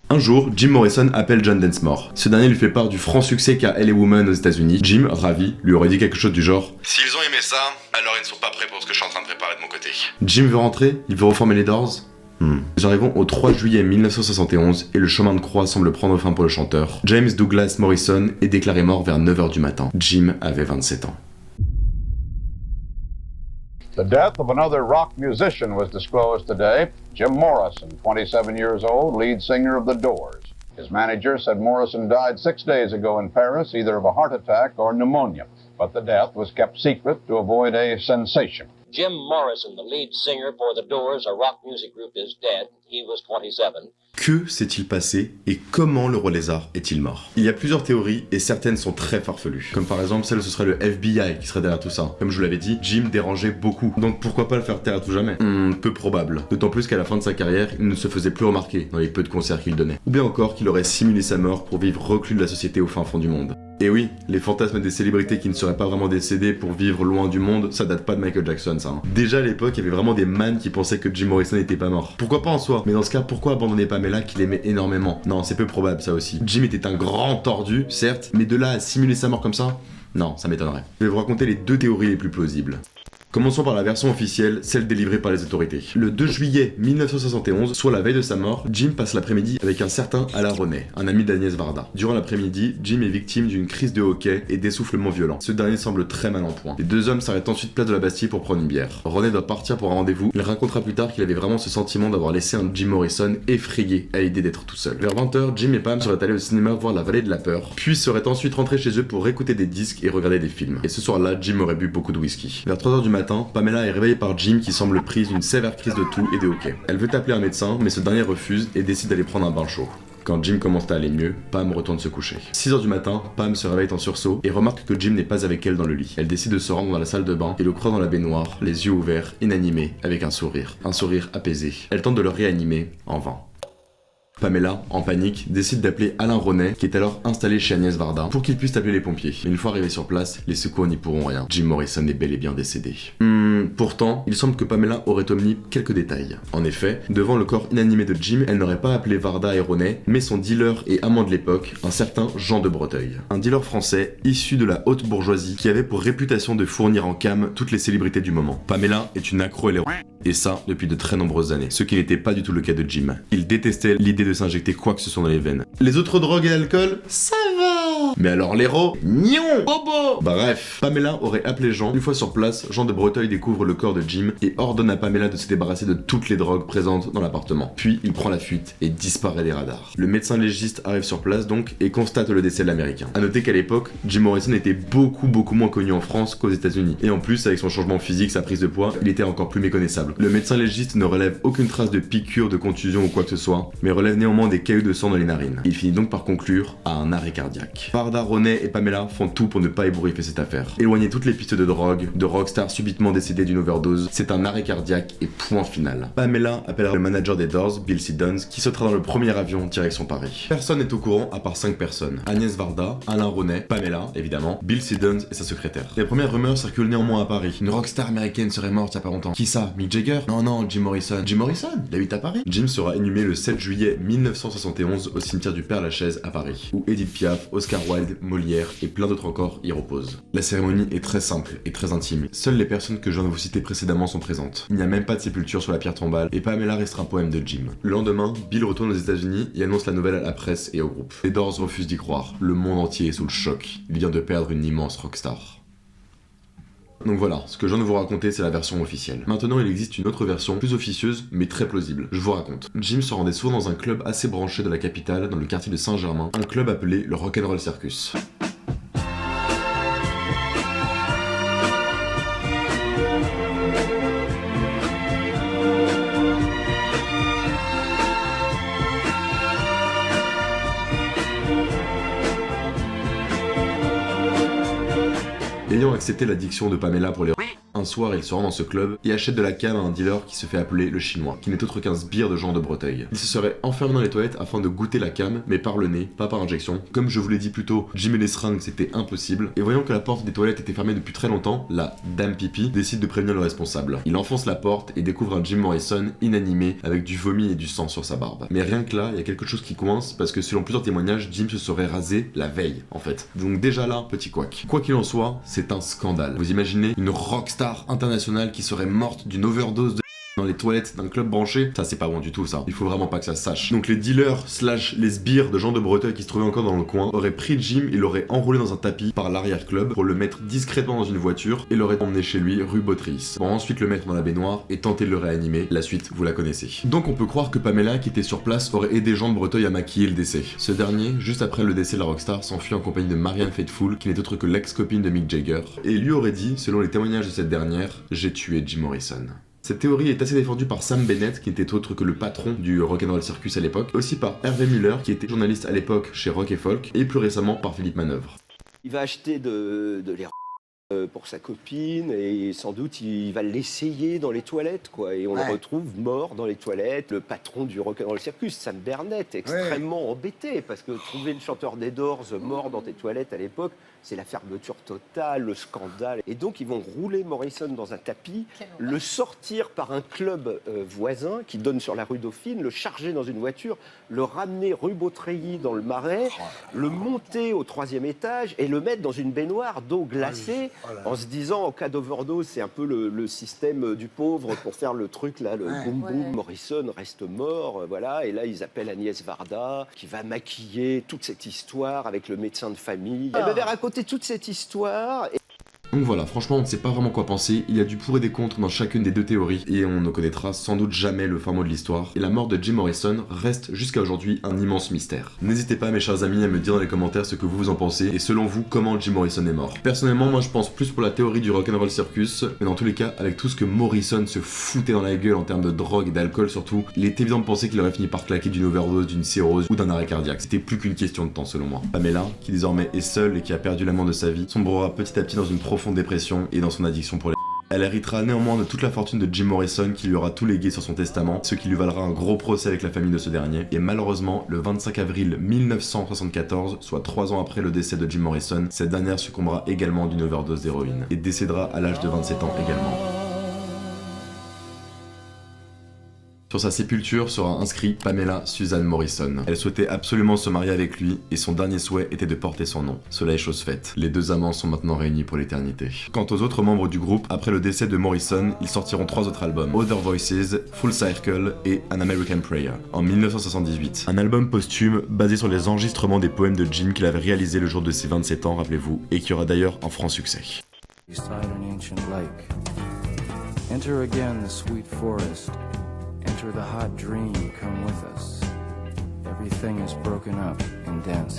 Un jour, Jim Morrison appelle John Densmore. Ce dernier lui fait part du franc succès qu'a LA Woman aux États-Unis. Jim, ravi, lui aurait dit quelque chose du genre « S'ils ont aimé ça, alors ils ne sont pas prêts pour ce que je suis en train de préparer de mon côté. » Jim veut rentrer, il veut reformer les Doors. Nous arrivons au 3 juillet 1971 et le chemin de croix semble prendre fin pour le chanteur. James Douglas Morrison est déclaré mort vers 9h du matin. Jim avait 27 ans. The death of another rock musician was disclosed today. Jim Morrison, 27 years old, lead singer of The Doors. His manager said Morrison died 6 days ago in Paris, either of a heart attack or pneumonia, but the death was kept secret to avoid a sensation. Jim Morrison, the lead singer for The Doors, a rock music group, is dead. He was 27. Que s'est-il passé et comment le roi lézard est-il mort? Il y a plusieurs théories et certaines sont très farfelues. Comme par exemple celle où ce serait le FBI qui serait derrière tout ça. Comme je vous l'avais dit, Jim dérangeait beaucoup. Donc pourquoi pas le faire taire à tout jamais? Peu probable. D'autant plus qu'à la fin de sa carrière, il ne se faisait plus remarquer dans les peu de concerts qu'il donnait. Ou bien encore qu'il aurait simulé sa mort pour vivre reclus de la société au fin fond du monde. Et oui, les fantasmes des célébrités qui ne seraient pas vraiment décédées pour vivre loin du monde, ça date pas de Michael Jackson ça. Déjà à l'époque, il y avait vraiment des mannes qui pensaient que Jim Morrison n'était pas mort. Pourquoi pas en soi? Mais dans ce cas, pourquoi abandonner Pamela qu'il aimait énormément? Non, c'est peu probable ça aussi. Jim était un grand tordu, certes, mais de là à simuler sa mort comme ça, non, ça m'étonnerait. Je vais vous raconter les 2 théories les plus plausibles. Commençons par la version officielle, celle délivrée par les autorités. Le 2 juillet 1971, soit la veille de sa mort, Jim passe l'après-midi avec un certain Alain René, un ami d'Agnès Varda. Durant l'après-midi, Jim est victime d'une crise de hoquet et d'essoufflement violent. Ce dernier semble très mal en point. Les 2 hommes s'arrêtent ensuite place de la Bastille pour prendre une bière. René doit partir pour un rendez-vous. Il racontera plus tard qu'il avait vraiment ce sentiment d'avoir laissé un Jim Morrison effrayé à l'idée d'être tout seul. Vers 20h, Jim et Pam seraient allés au cinéma voir La Vallée de la Peur, puis seraient ensuite rentrés chez eux pour écouter des disques et regarder des films. Et ce soir-là, Jim aurait bu beaucoup de whisky. Vers 3h du matin, Pamela est réveillée par Jim qui semble prise d'une sévère crise de toux et de hoquet. Elle veut appeler un médecin, mais ce dernier refuse et décide d'aller prendre un bain chaud. Quand Jim commence à aller mieux, Pam retourne se coucher. 6h du matin, Pam se réveille en sursaut et remarque que Jim n'est pas avec elle dans le lit. Elle décide de se rendre dans la salle de bain et le croit dans la baignoire, les yeux ouverts, inanimé, avec un sourire apaisé. Elle tente de le réanimer, en vain. Pamela, en panique, décide d'appeler Alain René, qui est alors installé chez Agnès Varda, pour qu'il puisse appeler les pompiers. Mais une fois arrivé sur place, les secours n'y pourront rien. Jim Morrison est bel et bien décédé. Pourtant, il semble que Pamela aurait omis quelques détails. En effet, devant le corps inanimé de Jim, elle n'aurait pas appelé Varda et Roney, mais son dealer et amant de l'époque, un certain Jean de Breteuil. Un dealer français issu de la haute bourgeoisie qui avait pour réputation de fournir en cam toutes les célébrités du moment. Pamela est une accro et ça depuis de très nombreuses années, ce qui n'était pas du tout le cas de Jim. Il détestait l'idée de s'injecter quoi que ce soit dans les veines. Les autres drogues et l'alcool, ça va. Mais alors l'héros, nion, bobo. Bref, Pamela aurait appelé Jean. Une fois sur place, Jean de Breteuil découvre le corps de Jim et ordonne à Pamela de se débarrasser de toutes les drogues présentes dans l'appartement. Puis il prend la fuite et disparaît des radars. Le médecin légiste arrive sur place donc et constate le décès de l'américain. A noter qu'à l'époque, Jim Morrison était beaucoup moins connu en France qu'aux États-Unis. Et en plus, avec son changement physique, sa prise de poids, il était encore plus méconnaissable. Le médecin légiste ne relève aucune trace de piqûre, de contusion ou quoi que ce soit, mais relève néanmoins des cailloux de sang dans les narines. Il finit donc par conclure à un arrêt cardiaque. Varda, Roney et Pamela font tout pour ne pas ébouriffer cette affaire. Éloigner toutes les pistes de drogue, de rockstar subitement décédé d'une overdose, c'est un arrêt cardiaque et point final. Pamela appellera le manager des Doors, Bill Siddons, qui sautera dans le premier avion direction Paris. Personne n'est au courant à part 5 personnes. Agnès Varda, Alain Roney, Pamela, évidemment, Bill Siddons et sa secrétaire. Les premières rumeurs circulent néanmoins à Paris. Une rockstar américaine serait morte il y a pas longtemps. Qui ça? Mick Jagger? Non, Jim Morrison. Jim Morrison? Il habite à Paris? Jim sera inhumé le 7 juillet 1971 au cimetière du Père-Lachaise à Paris, où Edith Piaf, Oscar Wilde, Molière et plein d'autres encore y reposent. La cérémonie est très simple et très intime. Seules les personnes que je viens de vous citer précédemment sont présentes. Il n'y a même pas de sépulture sur la pierre tombale et Pamela restera un poème de Jim. Le lendemain, Bill retourne aux États-Unis et annonce la nouvelle à la presse et au groupe. Les Doors refusent d'y croire. Le monde entier est sous le choc. Il vient de perdre une immense rockstar. Donc voilà, ce que je viens de vous raconter, c'est la version officielle. Maintenant, il existe une autre version, plus officieuse, mais très plausible. Je vous raconte. Jim se rendait souvent dans un club assez branché de la capitale, dans le quartier de Saint-Germain, un club appelé le Rock'n'Roll Circus. Ayant accepté l'addiction de Pamela pour les un soir, il se rend dans ce club et achète de la cam à un dealer qui se fait appeler le Chinois, qui n'est autre qu'un sbire de Jean de Breteuil. Il se serait enfermé dans les toilettes afin de goûter la cam, mais par le nez, pas par injection. Comme je vous l'ai dit plus tôt, Jim et les seringues c'était impossible, et voyant que la porte des toilettes était fermée depuis très longtemps, la Dame Pipi décide de prévenir le responsable. Il enfonce la porte et découvre un Jim Morrison inanimé avec du vomi et du sang sur sa barbe. Mais rien que là, il y a quelque chose qui coince parce que selon plusieurs témoignages, Jim se serait rasé la veille en fait. Donc déjà là, petit couac. Quoi qu'il en soit, c'est un scandale. Vous imaginez une rockstar internationale qui serait morte d'une overdose de dans les toilettes d'un club branché, ça c'est pas bon du tout ça, il faut vraiment pas que ça se sache. Donc les dealers / les sbires de Jean de Breteuil qui se trouvaient encore dans le coin auraient pris Jim et l'auraient enroulé dans un tapis par l'arrière-club pour le mettre discrètement dans une voiture et l'auraient emmené chez lui rue Beautrice, pour ensuite le mettre dans la baignoire et tenter de le réanimer. La suite, vous la connaissez. Donc on peut croire que Pamela, qui était sur place, aurait aidé Jean de Breteuil à maquiller le décès. Ce dernier, juste après le décès de la rockstar, s'enfuit en compagnie de Marianne Faithfull, qui n'est autre que l'ex-copine de Mick Jagger, et lui aurait dit, selon les témoignages de cette dernière, « J'ai tué Jim Morrison ». Cette théorie est assez défendue par Sam Bennett, qui n'était autre que le patron du Rock'n'Roll Circus à l'époque, aussi par Hervé Muller, qui était journaliste à l'époque chez Rock & Folk, et plus récemment par Philippe Manœuvre. Il va acheter de l'héroïne pour sa copine, et sans doute il va l'essayer dans les toilettes, quoi. Et on le retrouve mort dans les toilettes. Le patron du Rock'n'Roll Circus, Sam Bennett, extrêmement embêté, parce que trouver le chanteur des Doors mort dans tes toilettes à l'époque, c'est la fermeture totale, le scandale. Et donc, ils vont rouler Morrison dans un tapis, le sortir par un club voisin qui donne sur la rue Dauphine, le charger dans une voiture, le ramener rue Beautreillis dans le Marais, le monter au 3e étage et le mettre dans une baignoire d'eau glacée en se disant, en cas d'overdose, c'est un peu le système du pauvre pour faire le truc, là, le boum boum. Morrison reste mort, voilà. Et là, ils appellent Agnès Varda qui va maquiller toute cette histoire avec le médecin de famille. Elle m'avait raconté toute cette histoire. Donc voilà, franchement on ne sait pas vraiment quoi penser, il y a du pour et des contre dans chacune des deux théories, et on ne connaîtra sans doute jamais le fin mot de l'histoire, et la mort de Jim Morrison reste jusqu'à aujourd'hui un immense mystère. N'hésitez pas mes chers amis à me dire dans les commentaires ce que vous en pensez, et selon vous, comment Jim Morrison est mort. Personnellement, moi je pense plus pour la théorie du Rock'n'Roll Circus, mais dans tous les cas, avec tout ce que Morrison se foutait dans la gueule en termes de drogue et d'alcool surtout, il est évident de penser qu'il aurait fini par claquer d'une overdose, d'une cirrhose ou d'un arrêt cardiaque. C'était plus qu'une question de temps selon moi. Pamela, qui désormais est seule et qui a perdu l'amant de sa vie, sombrera petit à petit dans une profonde dépression et dans son addiction pour les... Elle héritera néanmoins de toute la fortune de Jim Morrison qui lui aura tout légué sur son testament, ce qui lui valera un gros procès avec la famille de ce dernier. Et malheureusement, le 25 avril 1974, soit 3 ans après le décès de Jim Morrison, cette dernière succombera également d'une overdose d'héroïne et décédera à l'âge de 27 ans également. Sur sa sépulture sera inscrit Pamela Suzanne Morrison. Elle souhaitait absolument se marier avec lui et son dernier souhait était de porter son nom. Cela est chose faite. Les deux amants sont maintenant réunis pour l'éternité. Quant aux autres membres du groupe, après le décès de Morrison, ils sortiront 3 autres albums, Other Voices, Full Circle et An American Prayer, en 1978. Un album posthume basé sur les enregistrements des poèmes de Jim qu'il avait réalisé le jour de ses 27 ans, rappelez-vous, et qui aura d'ailleurs un franc succès. Beside an ancient lake. Enter again the sweet forest. Enter the hot dream, come with us. Everything is broken up in dances.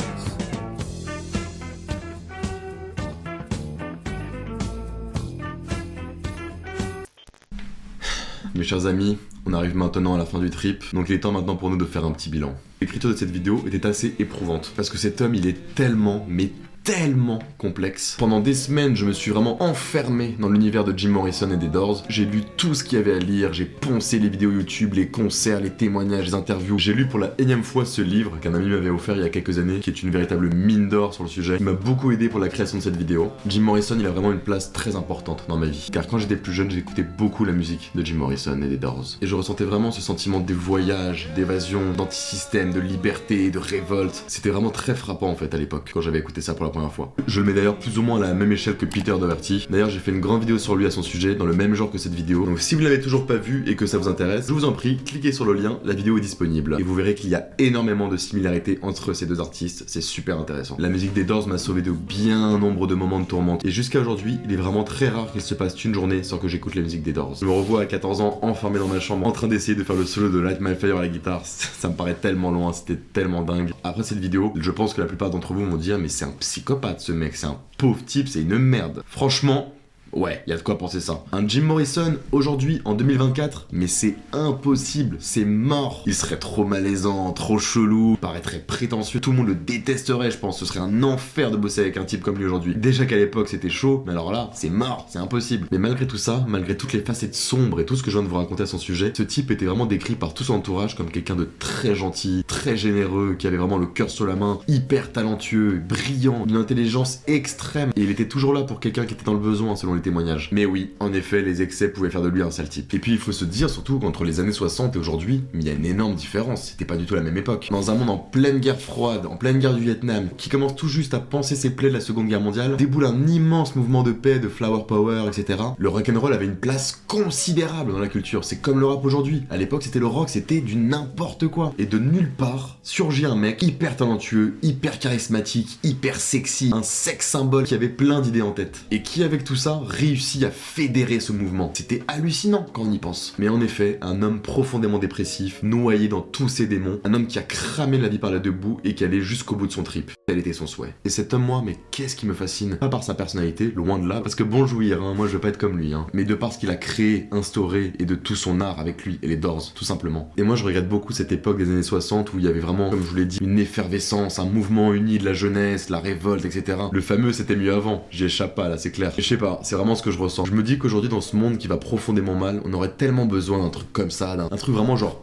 Mes chers amis, on arrive maintenant à la fin du trip, donc il est temps maintenant pour nous de faire un petit bilan. L'écriture de cette vidéo était assez éprouvante, parce que cet homme il est tellement, mais tellement complexe. Pendant des semaines, je me suis vraiment enfermé dans l'univers de Jim Morrison et des Doors. J'ai lu tout ce qu'il y avait à lire, j'ai poncé les vidéos YouTube, les concerts, les témoignages, les interviews. J'ai lu pour la énième fois ce livre qu'un ami m'avait offert il y a quelques années, qui est une véritable mine d'or sur le sujet. Il m'a beaucoup aidé pour la création de cette vidéo. Jim Morrison, il a vraiment une place très importante dans ma vie, car quand j'étais plus jeune, j'écoutais beaucoup la musique de Jim Morrison et des Doors. Et je ressentais vraiment ce sentiment de voyage, d'évasion, d'antisystème, de liberté, de révolte. C'était vraiment très frappant en fait à l'époque, quand j'avais écouté ça pour la première fois. Je le mets d'ailleurs plus ou moins à la même échelle que Peter Doherty. D'ailleurs j'ai fait une grande vidéo sur lui à son sujet, dans le même genre que cette vidéo. Donc si vous l'avez toujours pas vu et que ça vous intéresse, je vous en prie, cliquez sur le lien, la vidéo est disponible. Et vous verrez qu'il y a énormément de similarités entre ces deux artistes, c'est super intéressant. La musique des Doors m'a sauvé de bien nombre de moments de tourmente. Et jusqu'à aujourd'hui, il est vraiment très rare qu'il se passe une journée sans que j'écoute la musique des Doors. Je me revois à 14 ans enfermé dans ma chambre en train d'essayer de faire le solo de Light My Fire à la guitare. Ça me paraît tellement loin, c'était tellement dingue. Après cette vidéo, je pense que la plupart d'entre vous vont dire mais c'est un psychopathe ce mec, c'est un pauvre type, c'est une merde. Franchement, ouais, y a de quoi penser ça. Un Jim Morrison, aujourd'hui, en 2024, mais c'est impossible, c'est mort. Il serait trop malaisant, trop chelou, paraîtrait prétentieux, tout le monde le détesterait, je pense. Ce serait un enfer de bosser avec un type comme lui aujourd'hui. Déjà qu'à l'époque c'était chaud, mais alors là, c'est mort, c'est impossible. Mais malgré tout ça, malgré toutes les facettes sombres et tout ce que je viens de vous raconter à son sujet, ce type était vraiment décrit par tout son entourage comme quelqu'un de très gentil, très généreux, qui avait vraiment le cœur sur la main, hyper talentueux, brillant, d'une intelligence extrême. Et il était toujours là pour quelqu'un qui était dans le besoin, selon les témoignages. Mais oui, en effet, les excès pouvaient faire de lui un sale type. Et puis il faut se dire surtout qu'entre les années 60 et aujourd'hui, il y a une énorme différence, c'était pas du tout la même époque. Dans un monde en pleine guerre froide, en pleine guerre du Vietnam, qui commence tout juste à penser ses plaies de la Seconde Guerre mondiale, déboule un immense mouvement de paix, de flower power, etc. Le rock'n'roll avait une place considérable dans la culture, c'est comme le rap aujourd'hui. À l'époque c'était le rock, c'était du n'importe quoi. Et de nulle part, surgit un mec hyper talentueux, hyper charismatique, hyper sexy, un sex symbole qui avait plein d'idées en tête. Et qui avec tout ça réussit à fédérer ce mouvement. C'était hallucinant quand on y pense. Mais en effet, un homme profondément dépressif, noyé dans tous ses démons, un homme qui a cramé la vie par la debout et qui allait jusqu'au bout de son trip. Tel était son souhait. Et cet homme, moi, mais qu'est-ce qui me fascine? Pas par sa personnalité, loin de là, parce que bon jouir, hein, moi je veux pas être comme lui, hein, mais de par ce qu'il a créé, instauré, et de tout son art avec lui, et les Doors, tout simplement. Et moi je regrette beaucoup cette époque des années 60 où il y avait vraiment, comme je vous l'ai dit, une effervescence, un mouvement uni de la jeunesse, la révolte, etc. Le fameux c'était mieux avant, j'y échappe pas là, c'est clair. Et je sais pas, c'est vraiment ce que je ressens. Je me dis qu'aujourd'hui dans ce monde qui va profondément mal, on aurait tellement besoin d'un truc comme ça, d'un truc vraiment genre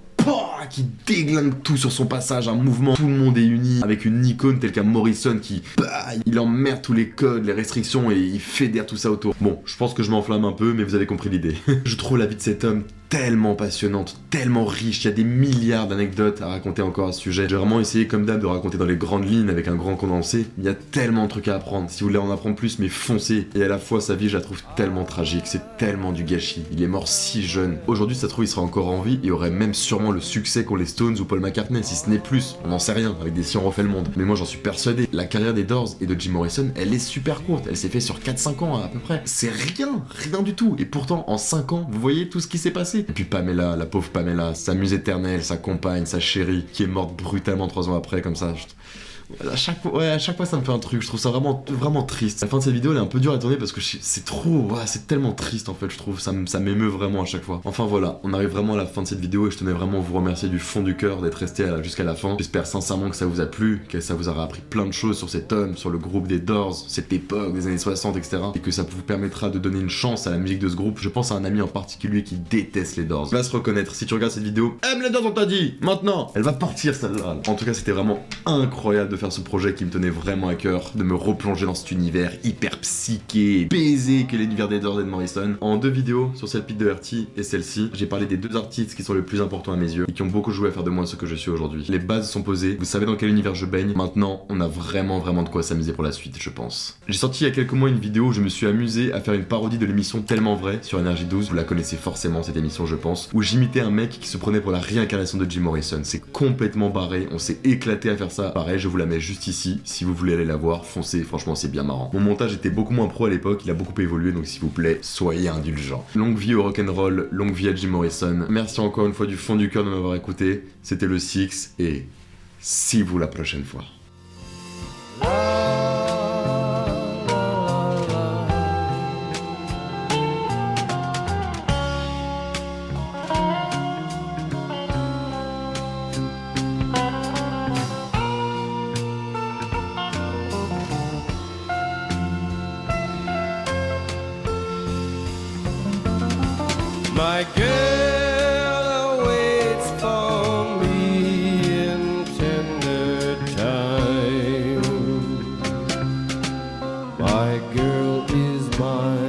qui déglingue tout sur son passage, un mouvement, tout le monde est uni, avec une icône telle qu'un Morrison qui, il emmerde tous les codes, les restrictions et il fédère tout ça autour. Bon, je pense que je m'enflamme un peu, mais vous avez compris l'idée. Je trouve la vie de cet homme tellement passionnante, tellement riche, il y a des milliards d'anecdotes à raconter encore à ce sujet. J'ai vraiment essayé comme d'hab de raconter dans les grandes lignes avec un grand condensé. Il y a tellement de trucs à apprendre, si vous voulez en apprendre plus, mais foncez. Et à la fois sa vie je la trouve tellement tragique, c'est tellement du gâchis. Il est mort si jeune. Aujourd'hui ça se trouve il sera encore en vie et aurait même sûrement le succès qu'ont les Stones ou Paul McCartney, si ce n'est plus. On n'en sait rien, avec des si on refait le monde. Mais moi j'en suis persuadé, la carrière des Doors et de Jim Morrison, elle est super courte, elle s'est fait sur 4-5 ans à peu près. C'est rien du tout. Et pourtant en 5 ans, vous voyez tout ce qui s'est passé. Et puis Pamela, la pauvre Pamela, sa muse éternelle, sa compagne, sa chérie, qui est morte brutalement 3 ans après, comme ça. À chaque fois ça me fait un truc, je trouve ça vraiment triste. La fin de cette vidéo elle est un peu dure à tourner parce que c'est trop, c'est tellement triste en fait, je trouve, ça m'émeut vraiment à chaque fois. Enfin voilà, on arrive vraiment à la fin de cette vidéo et je tenais vraiment à vous remercier du fond du cœur d'être resté jusqu'à la fin. J'espère sincèrement que ça vous a plu, que ça vous aura appris plein de choses sur cet homme, sur le groupe des Doors, cette époque des années 60, etc. Et que ça vous permettra de donner une chance à la musique de ce groupe. Je pense à un ami en particulier qui déteste les Doors. Va se reconnaître, si tu regardes cette vidéo, aime les Doors on t'a dit, maintenant. Elle va partir celle-là. En tout cas c'était vraiment incroyable de faire faire ce projet qui me tenait vraiment à cœur, de me replonger dans cet univers hyper psyché, baisé que l'univers d'Edward Morrison. En 2 vidéos, sur celle de Hertie et celle-ci, j'ai parlé des 2 artistes qui sont les plus importants à mes yeux et qui ont beaucoup joué à faire de moi ce que je suis aujourd'hui. Les bases sont posées, vous savez dans quel univers je baigne, maintenant on a vraiment de quoi s'amuser pour la suite, je pense. J'ai sorti il y a quelques mois une vidéo où je me suis amusé à faire une parodie de l'émission Tellement Vrai sur Énergie 12, vous la connaissez forcément cette émission je pense, où j'imitais un mec qui se prenait pour la réincarnation de Jim Morrison. C'est complètement barré, on s'est éclaté à faire ça. Pareil, je vous la mets juste ici, si vous voulez aller la voir, foncez, franchement c'est bien marrant. Mon montage était beaucoup moins pro à l'époque, il a beaucoup évolué, donc s'il vous plaît, soyez indulgents. Longue vie au rock'n'roll, longue vie à Jim Morrison. Merci encore une fois du fond du cœur de m'avoir écouté. C'était le Six et see vous la prochaine fois. My girl awaits for me in tender time. My girl is mine.